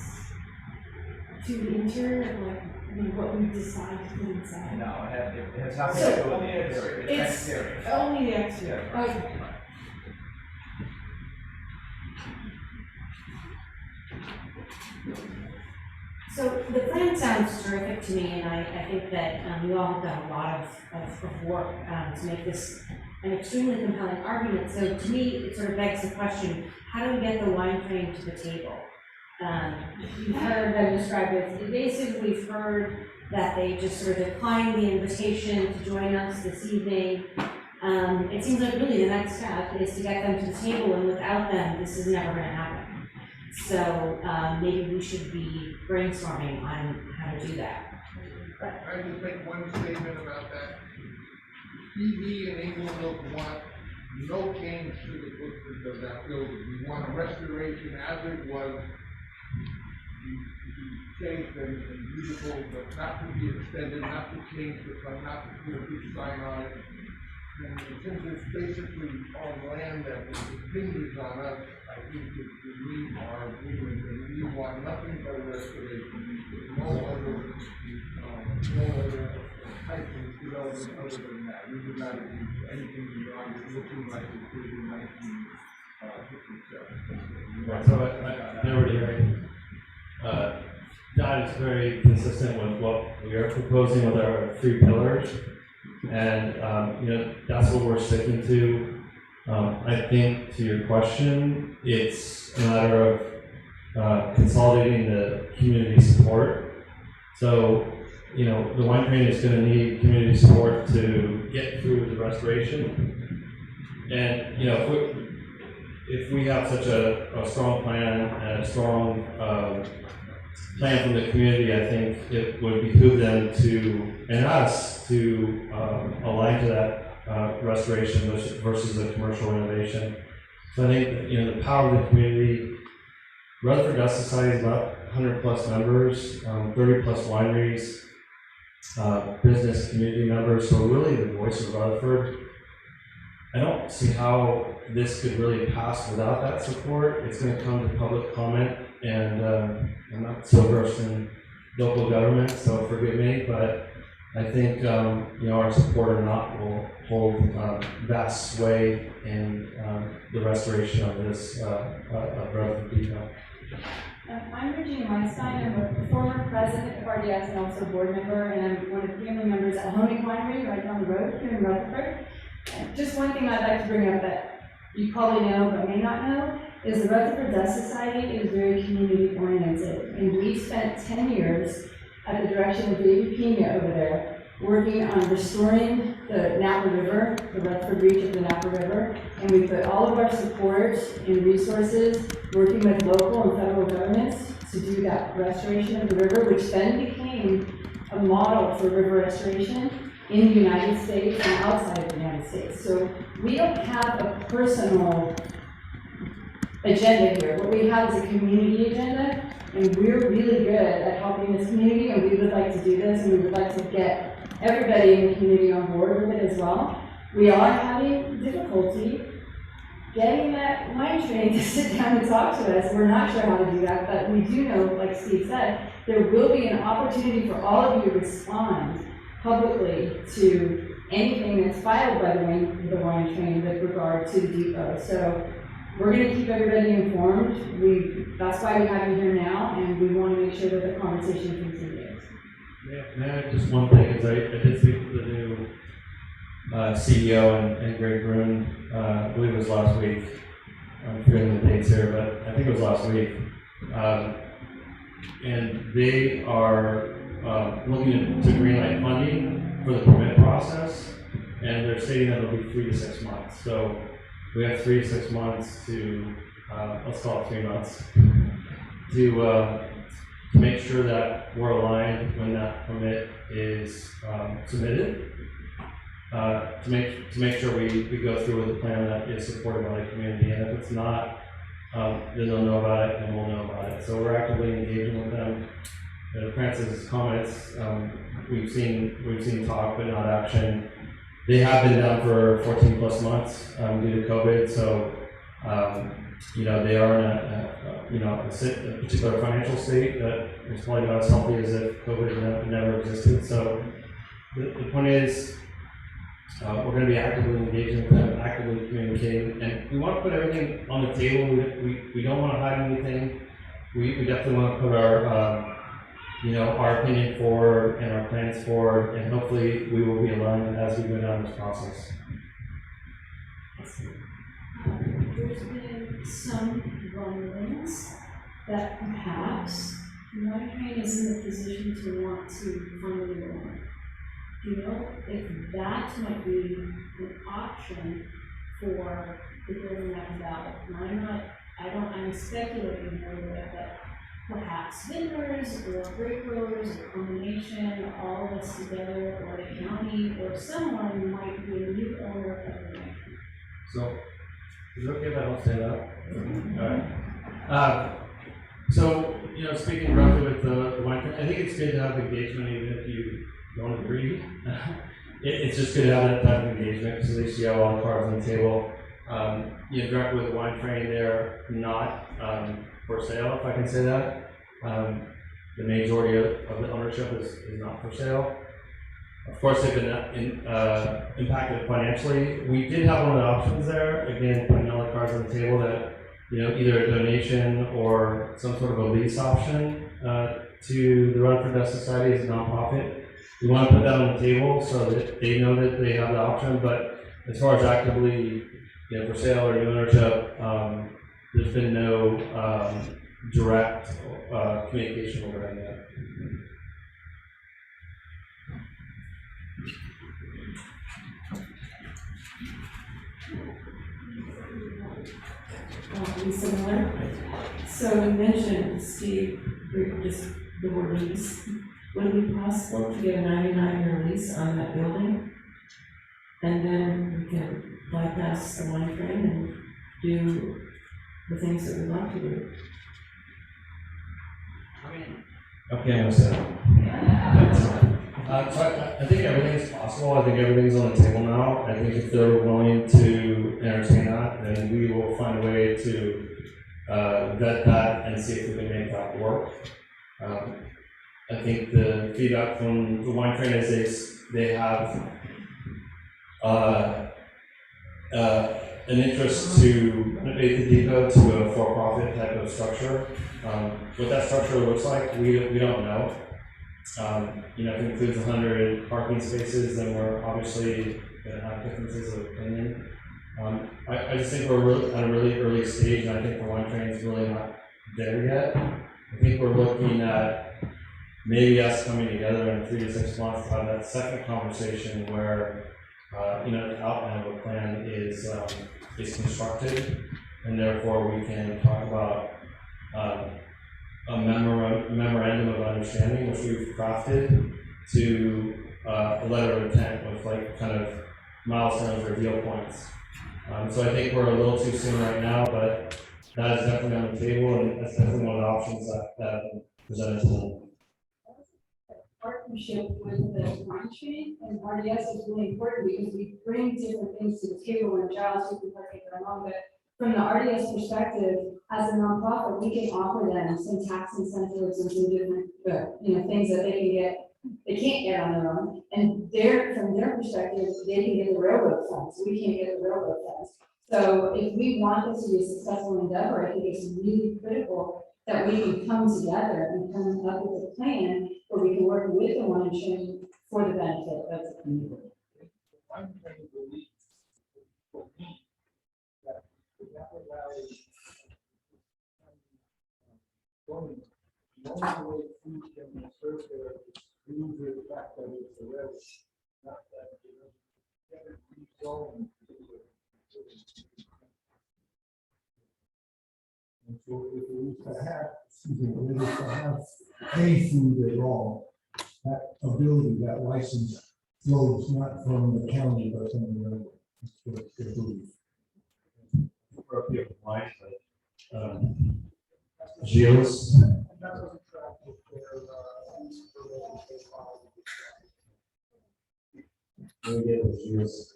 to the interior, like what we decide to put inside? No, it has nothing to do with the interior. It's exterior. Only the exterior. Yeah. Okay. So the plan sounds terrific to me, and I think that you all have done a lot of work to make this an extremely compelling argument. So to me, it sort of begs the question, how do we get the wine train to the table? You've heard them describe it as evasive. We've heard that they just sort of declined the invitation to join us this evening. It seems like really the next step is to get them to the table, and without them, this is never going to happen. So maybe we should be brainstorming on how to do that. I just make one statement about that. EV and England want no change to the footprint of that building. We want a restoration as it was, safe and beautiful, but not to be extended, not to change the front, not to put a big sign on it. And since it's basically on land that was contingent on us, I think that we are agreement, and we want nothing but a restoration. No other type of development other than that. We would not agree to anything beyond it looking like it did in 1957. Right, so they were hearing, that is very consistent with what we are proposing with our 3 pillars. And, that's what we're sticking to. I think to your question, it's a matter of consolidating the community support. So, the wine train is going to need community support to get through the restoration. And, if we have such a strong plan and a strong plan from the community, I think it would behoove them and us to align to that restoration versus a commercial renovation. So I think the power of the community. Rutherford Dust Society is about 100 plus members, 30 plus wineries, business community members. So really the voice of Rutherford. I don't see how this could really pass without that support. It's going to come to public comment, and I'm not so versed in local government, so forgive me, but I think our support or not will hold vast sway in the restoration of this of Rutherford Depot. I'm Regina Weinstein. I'm a former president of RDS and also a board member, and I'm one of the family members at Honig Winery right down the road here in Rutherford. And just one thing I'd like to bring up that you probably know but may not know is the Rutherford Dust Society is very community oriented, and we spent 10 years at the direction of David Pena over there, working on restoring the Napa River, the Rutherford reach of the Napa River, and we put all of our support and resources working with local and federal governments to do that restoration of the river, which then became a model for river restoration in the United States and outside of the United States. So we don't have a personal agenda here. What we have is a community agenda, and we're really good at helping this community, and we would like to do this, and we would like to get everybody in the community on board with it as well. We are having difficulty getting that wine train to sit down and talk to us. We're not sure how to do that, but we do know, like Steve said, there will be an opportunity for all of you to respond publicly to anything that's filed by the wine train with regard to the depot. So we're going to keep everybody informed. That's why we have you here now, and we want to make sure that the conversation continues. May I add just one thing? Is I did speak to the new CEO and Greg Brune, I believe it was last week. I'm forgetting the dates here, but I think it was last week. And they are looking to Greenlight funding for the permit process, and they're stating that it'll be 3 to 6 months. So we have 3 to 6 months to, let's call it 3 months, to make sure that we're aligned when that permit is submitted, to make sure we go through with a plan that is supported by the community. And if it's not, then they'll know about it and we'll know about it. So we're actively engaging with them. Francis' comments, we've seen talk but not action. They have been down for 14 plus months due to COVID. So they are in a particular financial state that is probably not as healthy as if COVID never existed. So the point is, we're going to be actively engaging with them, actively communicating, and we want to put everything on the table. We don't want to hide anything. We definitely want to put our opinion forward and our plans forward, and hopefully we will be aligned as we go down this process. There's been some rumblings that perhaps the wine train is in the position to want to fund the loan. Do you know if that might be an option for the building that ballot? I'm speculating here that perhaps vendors or break growers or combination, all of us together, or the county, or someone might be a new owner of the wine train. So, is it okay if I don't stand up? All right. So, speaking roughly with the wine train, I think it's good to have engagement even if you don't agree. It's just good to have that type of engagement because at least you have all the cards on the table. Directly with the wine train, they're not for sale, if I can say that. The majority of the ownership is not for sale. Of course, they've been impacted financially. We did have one of the options there, again, putting all the cards on the table that, either a donation or some sort of a lease option to the Rutherford Dust Society as a nonprofit. We want to put that on the table so that they know that they have the option, but as far as actively for sale or new ownership, there's been no direct communication regarding that. Similar. So you mentioned, Steve, just the word lease. Would it be possible to get a 99-year lease on that building? And then we can bypass the wine train and do the things that we'd like to do. Okay, I'm set. So I think everything's possible. I think everything's on the table now. I think if they're willing to entertain that, then we will find a way to vet that and see if we can make that work. I think the feedback from the wine train is they have an interest to renovate the depot to a for-profit type of structure. What that structure looks like, we don't know. If it includes 100 parking spaces, then we're obviously going to have differences of opinion. I just think we're at a really early stage, and I think the wine train is really not there yet. I think we're looking at maybe us coming together in 3 to 6 months to have that second conversation where the outline of a plan is constructed, and therefore we can talk about a memorandum of understanding, which we've crafted, to a letter of intent with like kind of milestones or deal points. So I think we're a little too soon right now, but that is definitely on the table, and that's definitely one of the options that have been presented to them. Partnership with the wine train and RDS is really important because we bring different things to the table, and Giles, you can correct me if I'm wrong, but from the RDS perspective, as a nonprofit, we can offer them some tax incentives and some different, things that they can't get on their own. And from their perspective, they can get the railroad funds. We can't get the railroad funds. So if we want this to be a successful endeavor, I think it's really critical that we can come together and come up with a plan where we can work with the wine train for the benefit of the community. And so if it is to have, any food at all, that ability, that license flows not from the county, but from the railroad. That's what they believe. We're up here with wine, but Gilles. We get it, Gilles.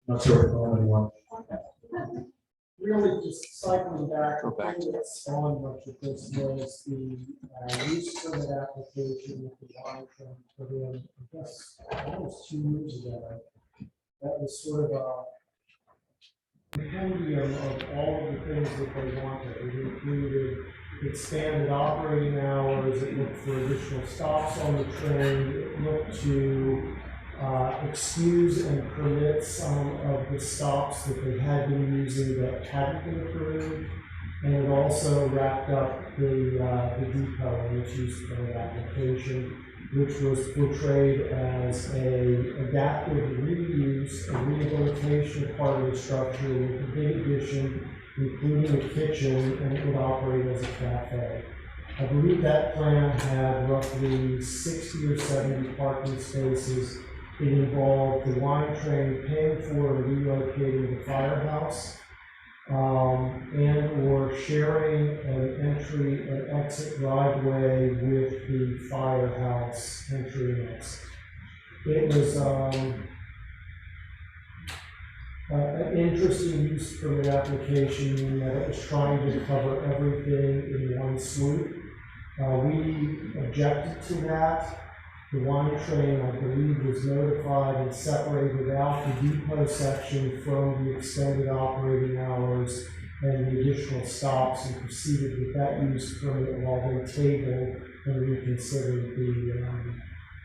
Not sure if anyone. Really just cycling back, the thing that's on much of this was the use permit application with the wine train put in, I guess, almost 2 years ago. That was sort of a compendium of all of the things that they wanted. It included expanded operating hours, it looked for additional stops on the train, it looked to excuse and permit some of the stops that they had been using that hadn't been approved, and it also wrapped up the depot and its use permit application, which was portrayed as a adaptive reuse and rehabilitation of part of the structure with a big addition, including a kitchen, and it would operate as a cafe. I believe that plan had roughly 60 or 70 parking spaces. It involved the wine train paying for and relocating the firehouse, and or sharing an entry and exit driveway with the firehouse entry and exit. It was an interesting use permit application in that it was trying to cover everything in one swoop. We objected to that. The wine train, I believe, was notified and separated out the depot section from the extended operating hours and the additional stops, and proceeded with that use permit while they tabled and reconsidered the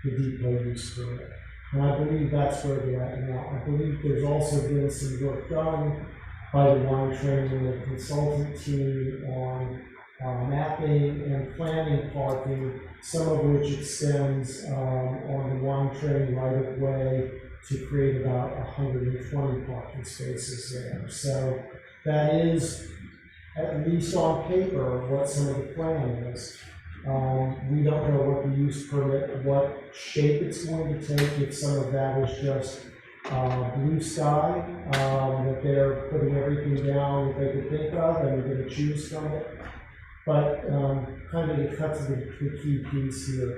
depot use permit. And I believe that's where they're at now. I believe there's also been some work done by the wine train and the consultant team on mapping and planning parking, some of which extends on the wine train right of way to create about 120 parking spaces there. So that is, at least on paper, what some of the plan is. We don't know what the use permit, what shape it's going to take, if some of that is just blue sky, that they're putting everything down that they could think of and they're going to choose from it. But kind of the cut to the key piece here.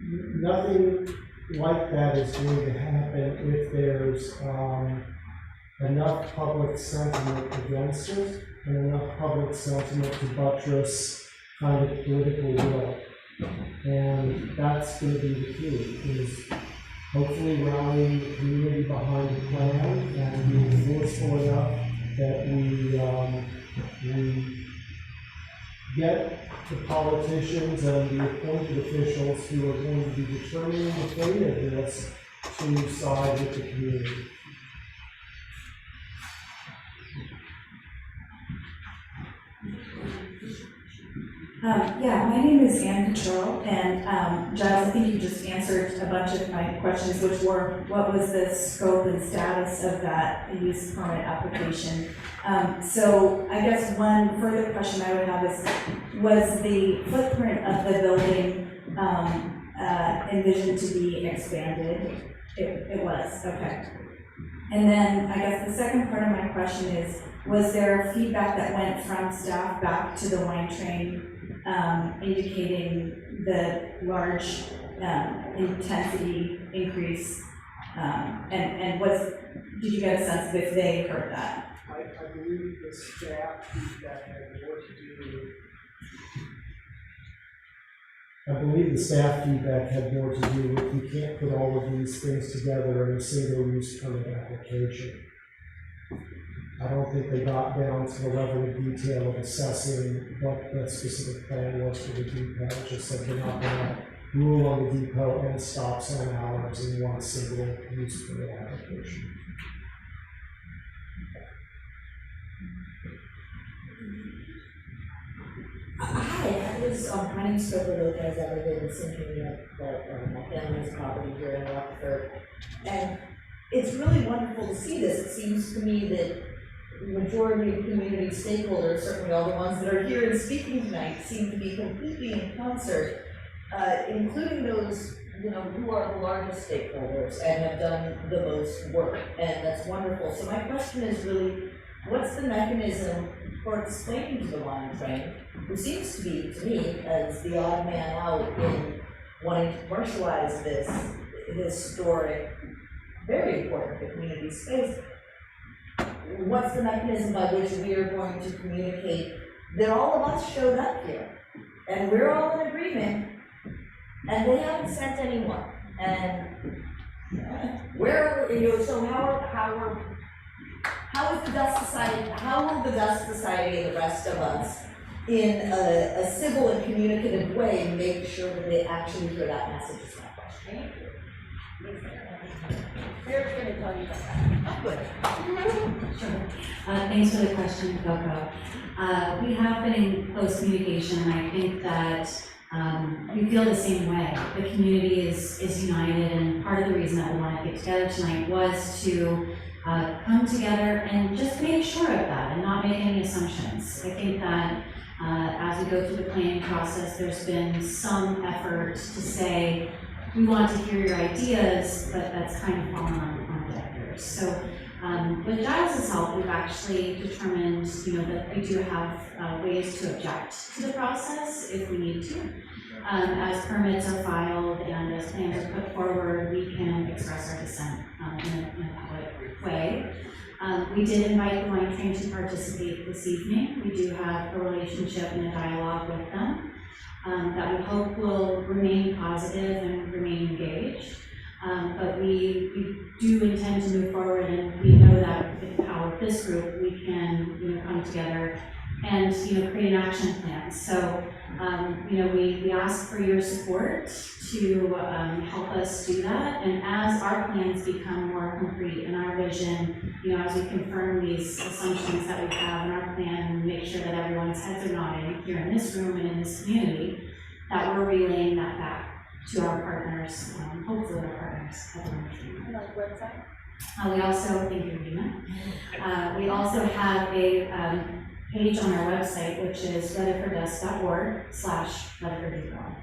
nothing like that is going to happen if there's enough public sentiment against it and enough public sentiment to buttress kind of political will. And that's going to be the key, is hopefully rallying the community behind the plan and being forceful enough that we get the politicians and the appointed officials who are going to be determining the fate of this to side with the community. Yeah, my name is Ann Cottrell, and Giles, I think you just answered a bunch of my questions, which were, what was the scope and status of that use permit application? So I guess one further question I would have is, was the footprint of the building envisioned to be expanded? It was, okay. And then I guess the second part of my question is, was there feedback that went from staff back to the wine train indicating the large intensity increase, and did you get a sense of if they heard that? I believe the staff feedback had more to do with. I believe the staff feedback had more to do with you can't put all of these things together in a single use permit application. I don't think they got down to the level of detail of assessing what the specific plan was for the depot. It just said they're not going to rule on the depot and stop sign hours in one single use permit application. Hi, my name's Rutherford Lopez. I live in Century, but my family's property here in Rutherford. And it's really wonderful to see this. It seems to me that the majority of community stakeholders, certainly all the ones that are here and speaking tonight, seem to be completely in concert, including those who are the largest stakeholders and have done the most work, and that's wonderful. So my question is really, what's the mechanism for explaining to the wine train, who seems to be, to me, as the odd man out in wanting to commercialize this historic, very important community space, what's the mechanism by which we are going to communicate that all of us showed up here, and we're all in agreement, and they haven't sent anyone, and so how is the Dust Society, how will the Dust Society and the rest of us, in a civil and communicative way, make sure that they actually hear that message is my question? They're going to tell you about that. Good. Sure. Thanks for the question, Coco. We have been in close communication, and I think that we feel the same way. The community is united, and part of the reason that we want to get together tonight was to come together and just make sure of that and not make any assumptions. I think that as we go through the planning process, there's been some effort to say, we want to hear your ideas, but that's kind of fallen on deaf ears. So with Giles' help, we've actually determined that we do have ways to object to the process if we need to. As permits are filed and as plans are put forward, we can express our dissent in a public way. We did invite the wine train to participate this evening. We do have a relationship and a dialogue with them that we hope will remain positive and remain engaged. But we do intend to move forward, and we know that with the power of this group, we can come together and create an action plan. So we ask for your support to help us do that. And as our plans become more concrete and our vision, as we confirm these assumptions that we have in our plan and make sure that everyone's heads are nodding here in this room and in this community, that we're relaying that back to our partners, hopefully our partners at the Rutherford. Like website? We also, thank you, Rena. We also have a page on our website, which is rutherforddust.org/Rutherford Depot.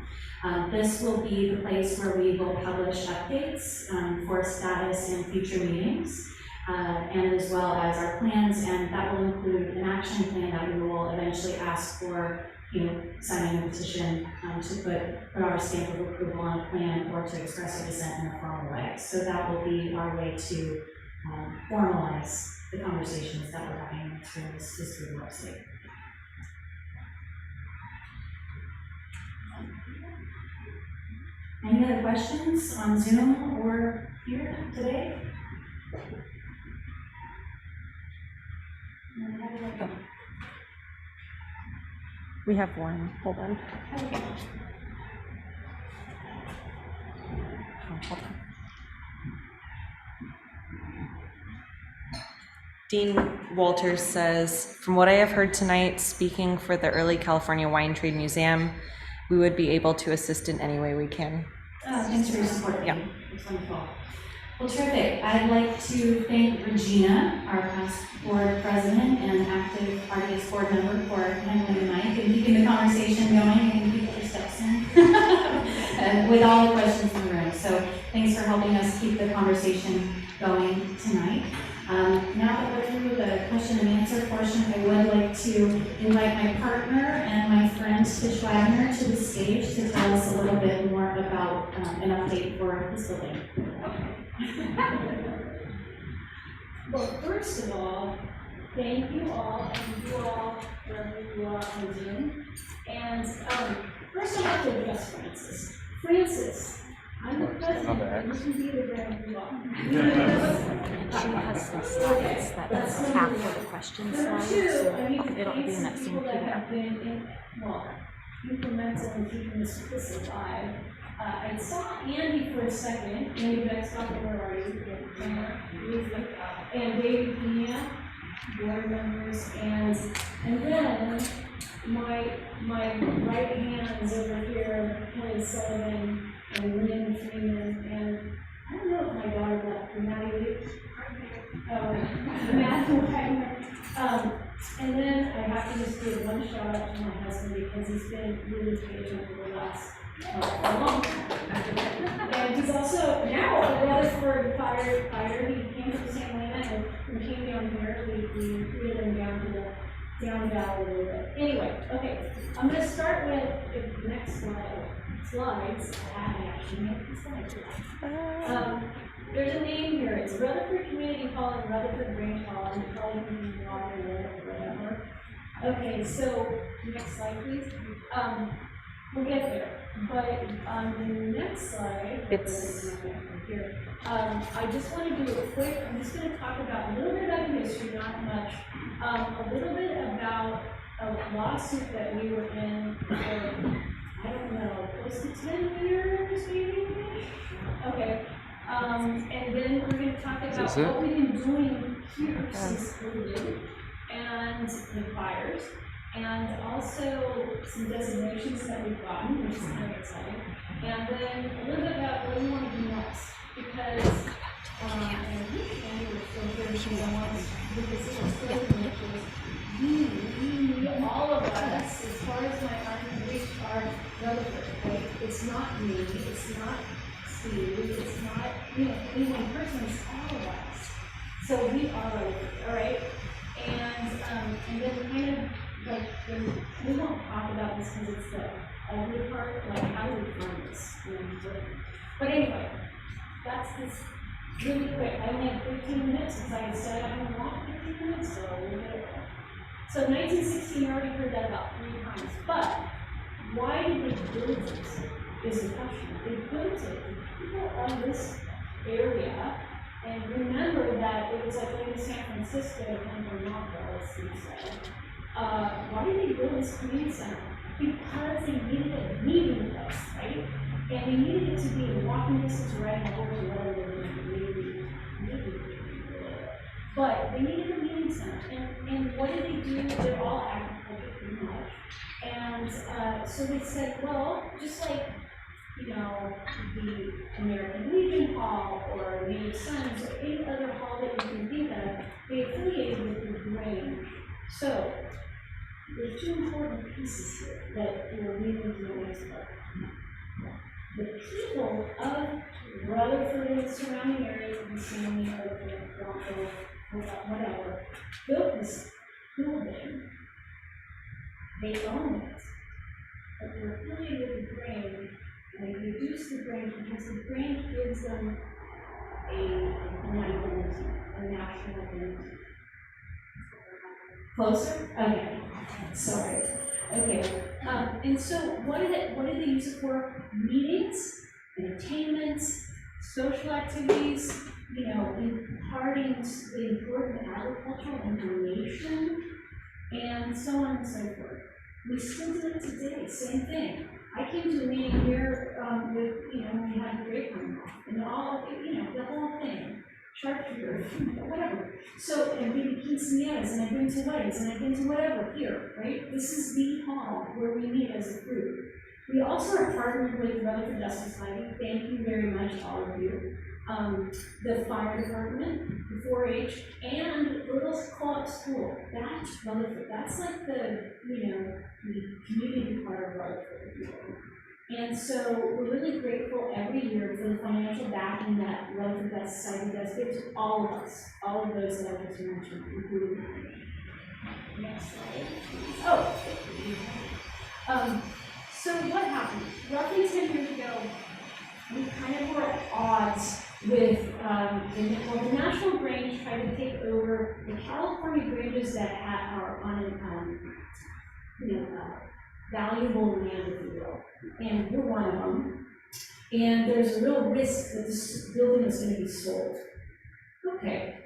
This will be the place where we will publish updates for status in future meetings, and as well as our plans, and that will include an action plan that we will eventually ask for signing a petition to put our stamp of approval on a plan or to express a dissent in a formal way. So that will be our way to formalize the conversations that we're having through this good website. Any other questions on Zoom or here today? We have one. Hold on. Okay. Hold on. Dean Walters says, from what I have heard tonight, speaking for the Early California Wine Trade Museum, we would be able to assist in any way we can. Thanks for your support. Yeah. It's wonderful. Well, terrific. I'd like to thank Regina, our past board president and active RDS board member, for handling the mic and keeping the conversation going and keeping your steps in and with all the questions in the room. So thanks for helping us keep the conversation going tonight. Now that we're through the question and answer portion, I would like to invite my partner and my friend Tish Wagner to the stage to tell us a little bit more about an update for this building. Well, first of all, thank you all, and you all, wherever you are on Zoom. And first I have to address Francis. Francis, I'm the president, you can be the grand you are. She has some slides that's after the question slide, so it'll be in that same PDF. Well, incremental in keeping this alive. I saw Andy for a second. Andy Beckstock, where are you? And David Pena, board members, and then my right hand is over here, Kelly Sullivan and Lynn Freeman, and I don't know if my daughter left, Maddie, Matthew Wagner. And then I have to just give one shout out to my husband because he's been really patient for the last a long time. And he's also now a Rutherford firefighter. He came to the San Leandro and came down here. We wheeled him down to the down valley a little bit. Anyway, okay, I'm going to start with the next slides. I actually make the slides. There's a name here. It's Rutherford Community Hall and Rutherford Grange Hall. I'm calling them water or whatever. Okay, so next slide, please. We'll get there. But on the next slide, here, I just want to do a quick, I'm just going to talk about a little bit about history, not much, a little bit about a lawsuit that we were in for, I don't know, close to 10 years, maybe? Okay. And then we're going to talk about what we've been doing here since COVID and the fires. And also some designations that we've gotten, which is very exciting. And then a little bit about what we want to do next. Because, and I wish Andy was still here because I want to, because it was still we, all of us, as far as my argument, are Rutherford, right? It's not me, it's not Steve, it's not, any one person, it's all of us. So we are Rutherford, all right? And then kind of, like, we won't talk about this because it's the ugly part, like how do we fund this? But anyway, that's this really quick. I only have 15 minutes because I said I don't want 15 minutes, so we'll get it going. So 1916, you already heard that about 3 times. But why did they build this? Is the question. They built it. People on this area, and remember that it was like going to San Francisco and Vermont, as Steve said. Why did they build this community center? Because they needed a meeting place, right? And they needed it to be a walking distance right over to whatever they maybe. But they needed a meeting center. And what did they do? They're all agriculture pretty much. And so they said, well, just like, the American Legion Hall or Native Sons or any other hall that you can think of, they affiliated with the Grange. So there's 2 important pieces here that we'll lead into the next part. The people of Rutherford and the surrounding areas of the San Leandro, whatever, built this building. They own it. but they're affiliated with the Grange, and they reduce the Grange because the Grange gives them a identity, a national identity. Closer? Okay. Sorry. Okay. And so what do they use it for? Meetings, entertainment, social activities, imparting the important agricultural information, and so on and so forth. We still do it today, same thing. I came to a meeting here with, we had the grapevine and all, the whole thing. Sharpshooter, whatever. So, and I've been to quinceañeras, and I've been to weddings, and I've been to whatever here, right? This is the hall where we meet as a group. We also are partnered with Rutherford Dust Society. Thank you very much, all of you. The fire department, the 4-H, and the little co-op school. That's Rutherford. That's like the community part of Rutherford. And so we're really grateful every year for the financial backing that Rutherford Dust Society does give to all of us, all of those that I just mentioned, including me. Next slide. So what happened? Roughly 10 years ago, we kind of were at odds with the National Grange tried to take over the California granges that are on valuable land, if you will, and we're one of them. And there's a real risk that this building is going to be sold. Okay.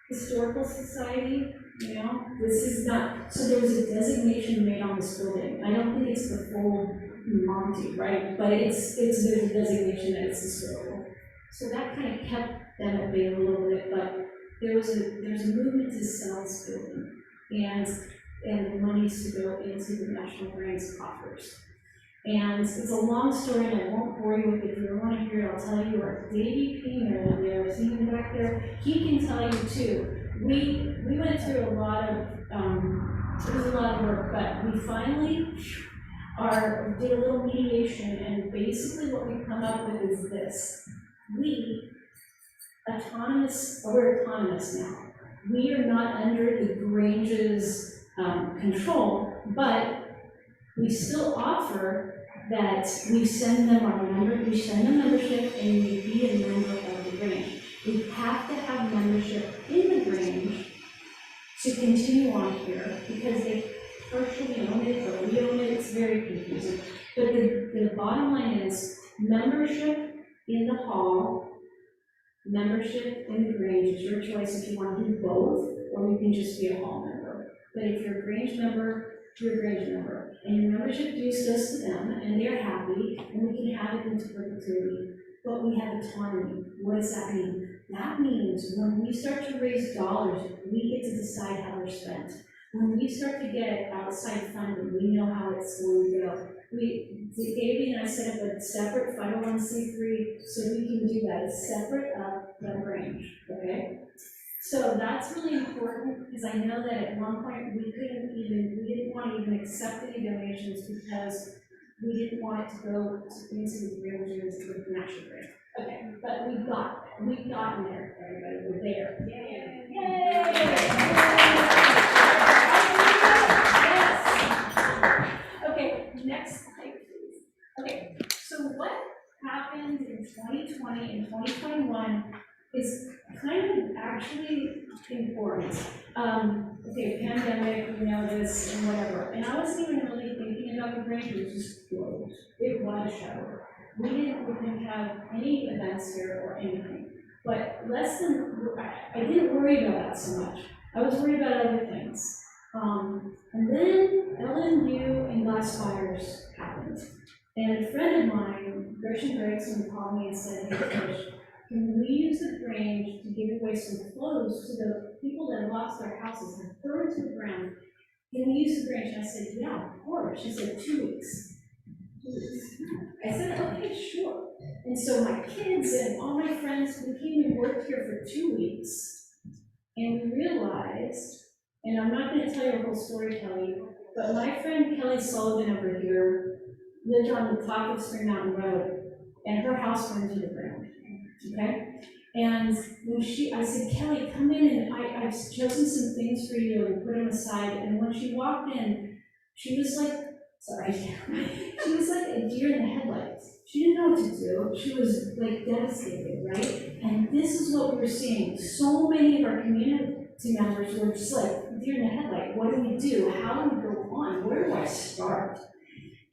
Historical Society, this is not, so there was a designation made on this building. I don't think it's the full Monty, right? But there's a designation that it's historical. So that kind of kept them at bay a little bit, but there's a movement to sell this building. And the money's to go into the National Grants coffers. And it's a long story, and I won't bore you with it. If you want to hear it, I'll tell you. Or Davey Painter, that they're sitting back there, he can tell you too. We went through a lot of, it was a lot of work, but we finally did a little mediation, and basically what we come up with is this. We're autonomous now. We are not under the Grange's control, but we still offer that we send them membership, and we be a member of the Grange. We have to have membership in the Grange to continue on here because they partially own it or we own it. It's very confusing. But the bottom line is membership in the hall, membership in the Grange is your choice if you want to do both, or you can just be a hall member. But if you're a Grange member, you're a Grange member. And your membership dues goes to them, and they're happy, and we can have it into perpetuity. But we have autonomy. What does that mean? That means when we start to raise dollars, we get to decide how they're spent. When we start to get outside funding, we know how it's going to go. Davey and I set up a separate 501c3 so we can do that. It's separate of the Grange, okay? So that's really important because I know that at one point we didn't want to even accept any donations because we didn't want it to go into the Granges with the National Grant. Okay, but we've gotten there, everybody, we're there. Yay! Yes! Okay, next slide, please. Okay, so what happened in 2020 and 2021 is kind of actually important. Okay, pandemic, we know this and whatever. And I wasn't even really thinking about the Grange, it was just closed. It was shut. We didn't have any events here or anything. But I didn't worry about that so much. I was worried about other things. And then LMU and glass fires happened. And a friend of mine, Gretchen Gregson, called me and said, hey, Trish, can we use the Grange to give away some clothes to the people that lost their houses and burned to the ground? Can we use the Grange? And I said, yeah, of course. She said, 2 weeks. I said, okay, sure. And so my kids and all my friends, we came and worked here for 2 weeks. And we realized, and I'm not going to tell you a whole story, Kelly, but my friend Kelly Sullivan over here lived on the top of Spring Mountain Road, and her house burned to the ground. Okay? And when I said, Kelly, come in, and I've chosen some things for you and put them aside. And when she walked in, she was like sorry. She was like a deer in the headlights. She didn't know what to do. She was like devastated, right? And this is what we were seeing. So many of our community members were just like deer in the headlight. What do we do? How do we go on? Where do I start?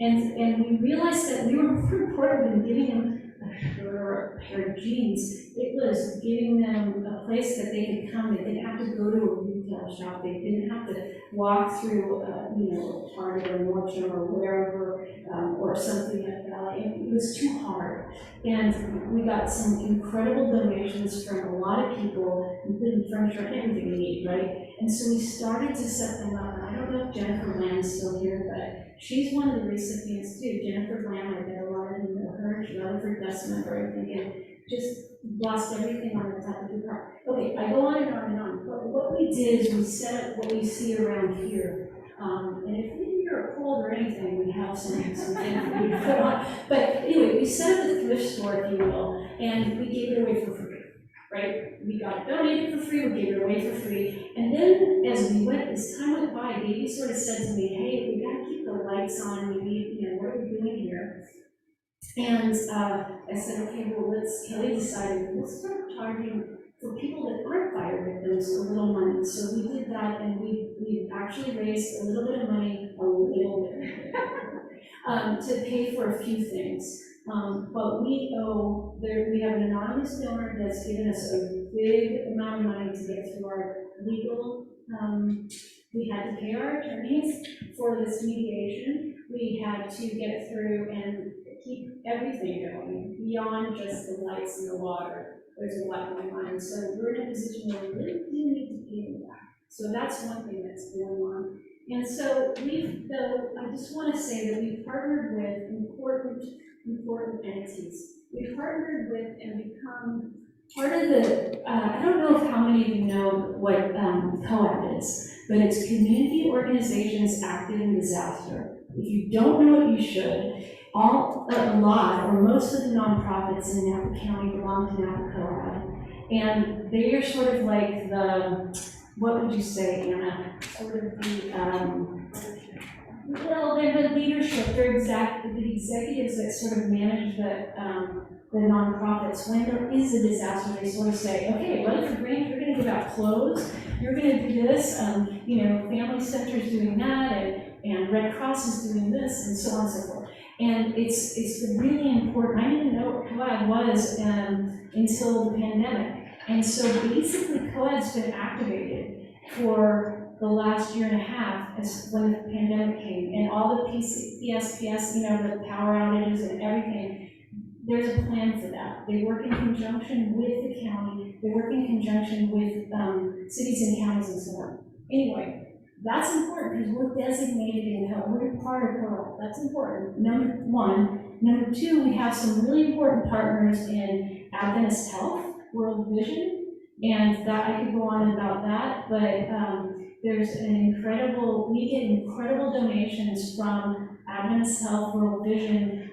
And we realized that we were more important than giving them a pair of jeans. It was giving them a place that they could come. They didn't have to go to a retail shop. They didn't have to walk through, Target or Nordstrom or wherever, or something like that. It was too hard. And we got some incredible donations from a lot of people, including furniture and everything we need, right? And so we started to set them up. And I don't know if Jennifer Lamb's still here, but she's one of the recipients too. Jennifer Lamb, I bet a lot of you know her. She's Rutherford Dust member, I think, and just lost everything on the top of the car. Okay, I go on and on and on. But what we did is we set up what we see around here. And if we are cold or anything, we have something that we put on. But anyway, we set up a thrift store, if you will, and we gave it away for free. Right? We got it donated for free, we gave it away for free. And then as we went, as time went by, Davey sort of said to me, hey, we gotta keep the lights on, we need, what are we doing here? And I said, okay, well, Kelly decided, let's start charging for people that aren't fire victims a little money. So we did that, and we actually raised a little bit of money, to pay for a few things. But we have an anonymous donor that's given us a big amount of money to get through our legal. We had to pay our attorneys for this mediation. We had to get through and keep everything going beyond just the lights and the water. There's a lot going on. So we're in a position where we really do need to pay them back. So that's one thing that's going on. And so I just want to say that we've partnered with important entities. We've partnered with and become part of the, I don't know if how many of you know what COAD is, but it's Community Organizations Active in Disaster. If you don't know it, you should. A lot, or most of the nonprofits in Napa County belong to Napa COAD. And they are sort of like what would you say, Anna? Sort of they're the leadership, they're the executives that sort of manage the nonprofits. When there is a disaster, they sort of say, okay, Rutherford Grange, you're going to give out clothes, you're going to do this, Family Center's doing that, and Red Cross is doing this, and so on and so forth. And it's really important. I didn't know what COAD was until the pandemic. And so basically COAD's been activated for the last year and a half as when the pandemic came, and all the PSPS, the power outages and everything. There's a plan for that. They work in conjunction with the county. They work in conjunction with cities and counties and so on. Anyway, that's important because we're designated in health. We're part of COAD. That's important. Number one. Number two, we have some really important partners in Adventist Health, World Vision, and that I could go on about that, but there's we get incredible donations from Adventist Health, World Vision,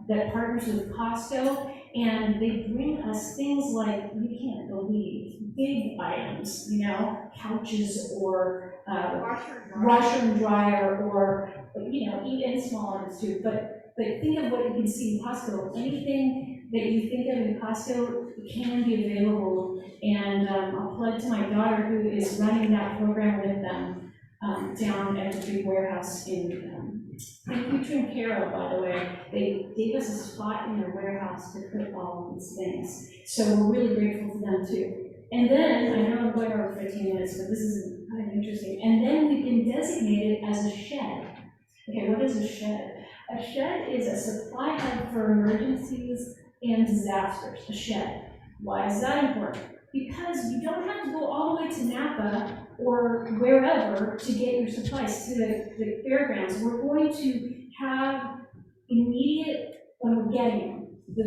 that partners with Costco, and they bring us things like, you can't believe, big items, couches or washer and dryer, or, even small items too, but think of what you can see in Costco. Anything that you think of in Costco can be available. And I'll plug to my daughter who is running that program with them down at the big warehouse in Trim Carroll, by the way. They gave us a spot in their warehouse to put all of these things. So we're really grateful to them too. And then, I know I'm going over 15 minutes, but this is kind of interesting. And then we've been designated as a shed. Okay, what is a shed? A shed is a supply hub for emergencies and disasters, a shed. Why is that important? Because you don't have to go all the way to Napa or wherever to get your supplies, to the fairgrounds. We're going to have immediate, we're getting the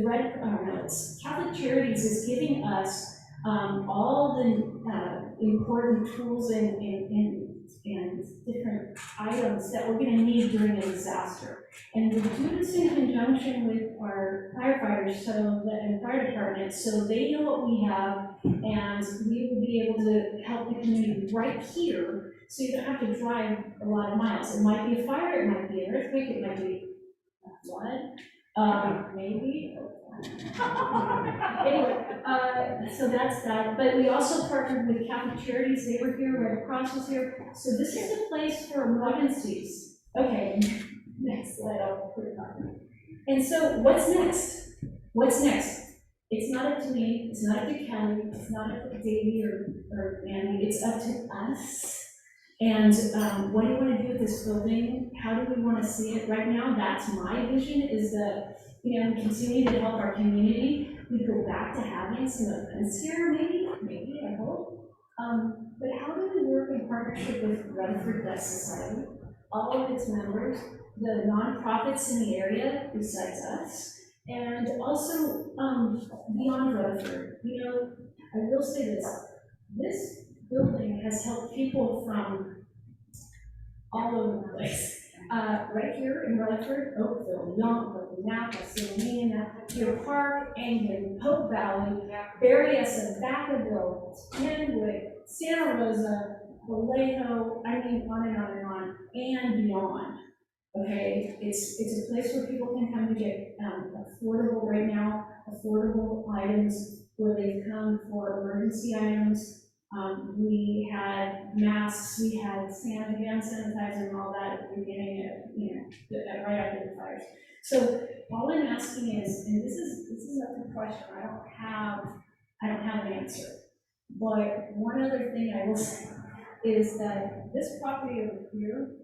Catholic Charities is giving us all the important tools and different items that we're going to need during a disaster. And we do this in conjunction with our firefighters and fire departments, so they know what we have, and we will be able to help the community right here So you don't have to drive a lot of miles. It might be a fire, it might be an earthquake, it might be a flood, maybe. Anyway, so that's that. But we also partnered with Catholic Charities. They were here, Red Cross was here. So this is a place for emergencies. Okay, next slide, I'll put it on. And so what's next? What's next? It's not up to me, it's not up to Kelly, it's not up to Davey or Andy, it's up to us. And what do you want to do with this building? How do we want to see it? Right now, that's my vision, is that, you know, we continue to help our community. We go back to having some events here, maybe, I hope. But how do we work in partnership with Rutherford Dust Society, all of its members, the nonprofits in the area besides us, and also beyond Rutherford? You know, I will say this building has helped people from all over the place. Right here in Rutherford, Oakville, Yountville, Napa, Salina, Deer Park, Anglen, Pope Valley, Berryessa, Vacaville, Kenwood, Santa Rosa, Vallejo, I mean, on and on, and beyond. Okay, it's a place where people can come to get affordable, right now, affordable items, where they've come for emergency items. We had masks, we had hand sanitizer and all that at the beginning of, you know, right after the fires. So all I'm asking is, and this is not the question, I don't have an answer. But one other thing I will say is that this property over here,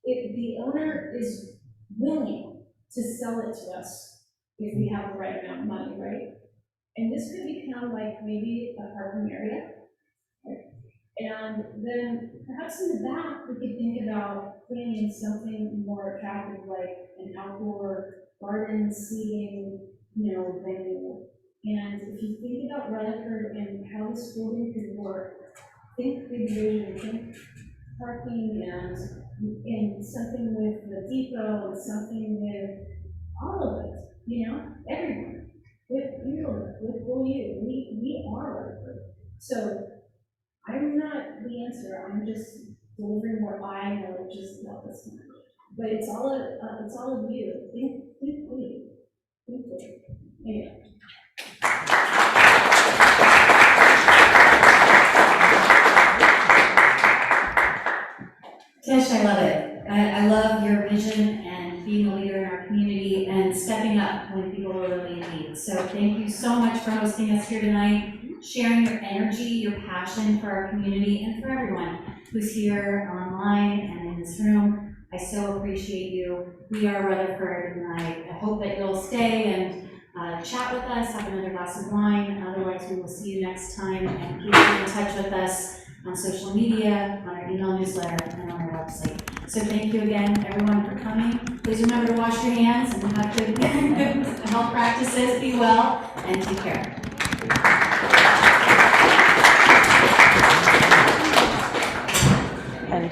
if the owner is willing to sell it to us, if we have the right amount of money, right? And this could become like maybe a parking area. And then perhaps in the back, we could think about putting in something more attractive, like an outdoor garden seating, you know, venue. And if you think about Rutherford and how this building could work, think big vision, think parking and something with the depot and something with all of it, you know, everyone. With you, with you, we are Rutherford. So I'm not the answer. I'm just delivering what I know, just about this much. But it's all of you. Think big. Anyway. Tish, I love it. I love your vision and being a leader in our community and stepping up when people are really in need. So thank you so much for hosting us here tonight, sharing your energy, your passion for our community, and for everyone who's here online and in this room. I so appreciate you. We are Rutherford, and I hope that you'll stay and chat with us, have another glass of wine. Otherwise, we will see you next time, and keep in touch with us on social media, on our email newsletter, and on our website. So thank you again, everyone, for coming. Please remember to wash your hands and have good health practices. Be well, and take care. And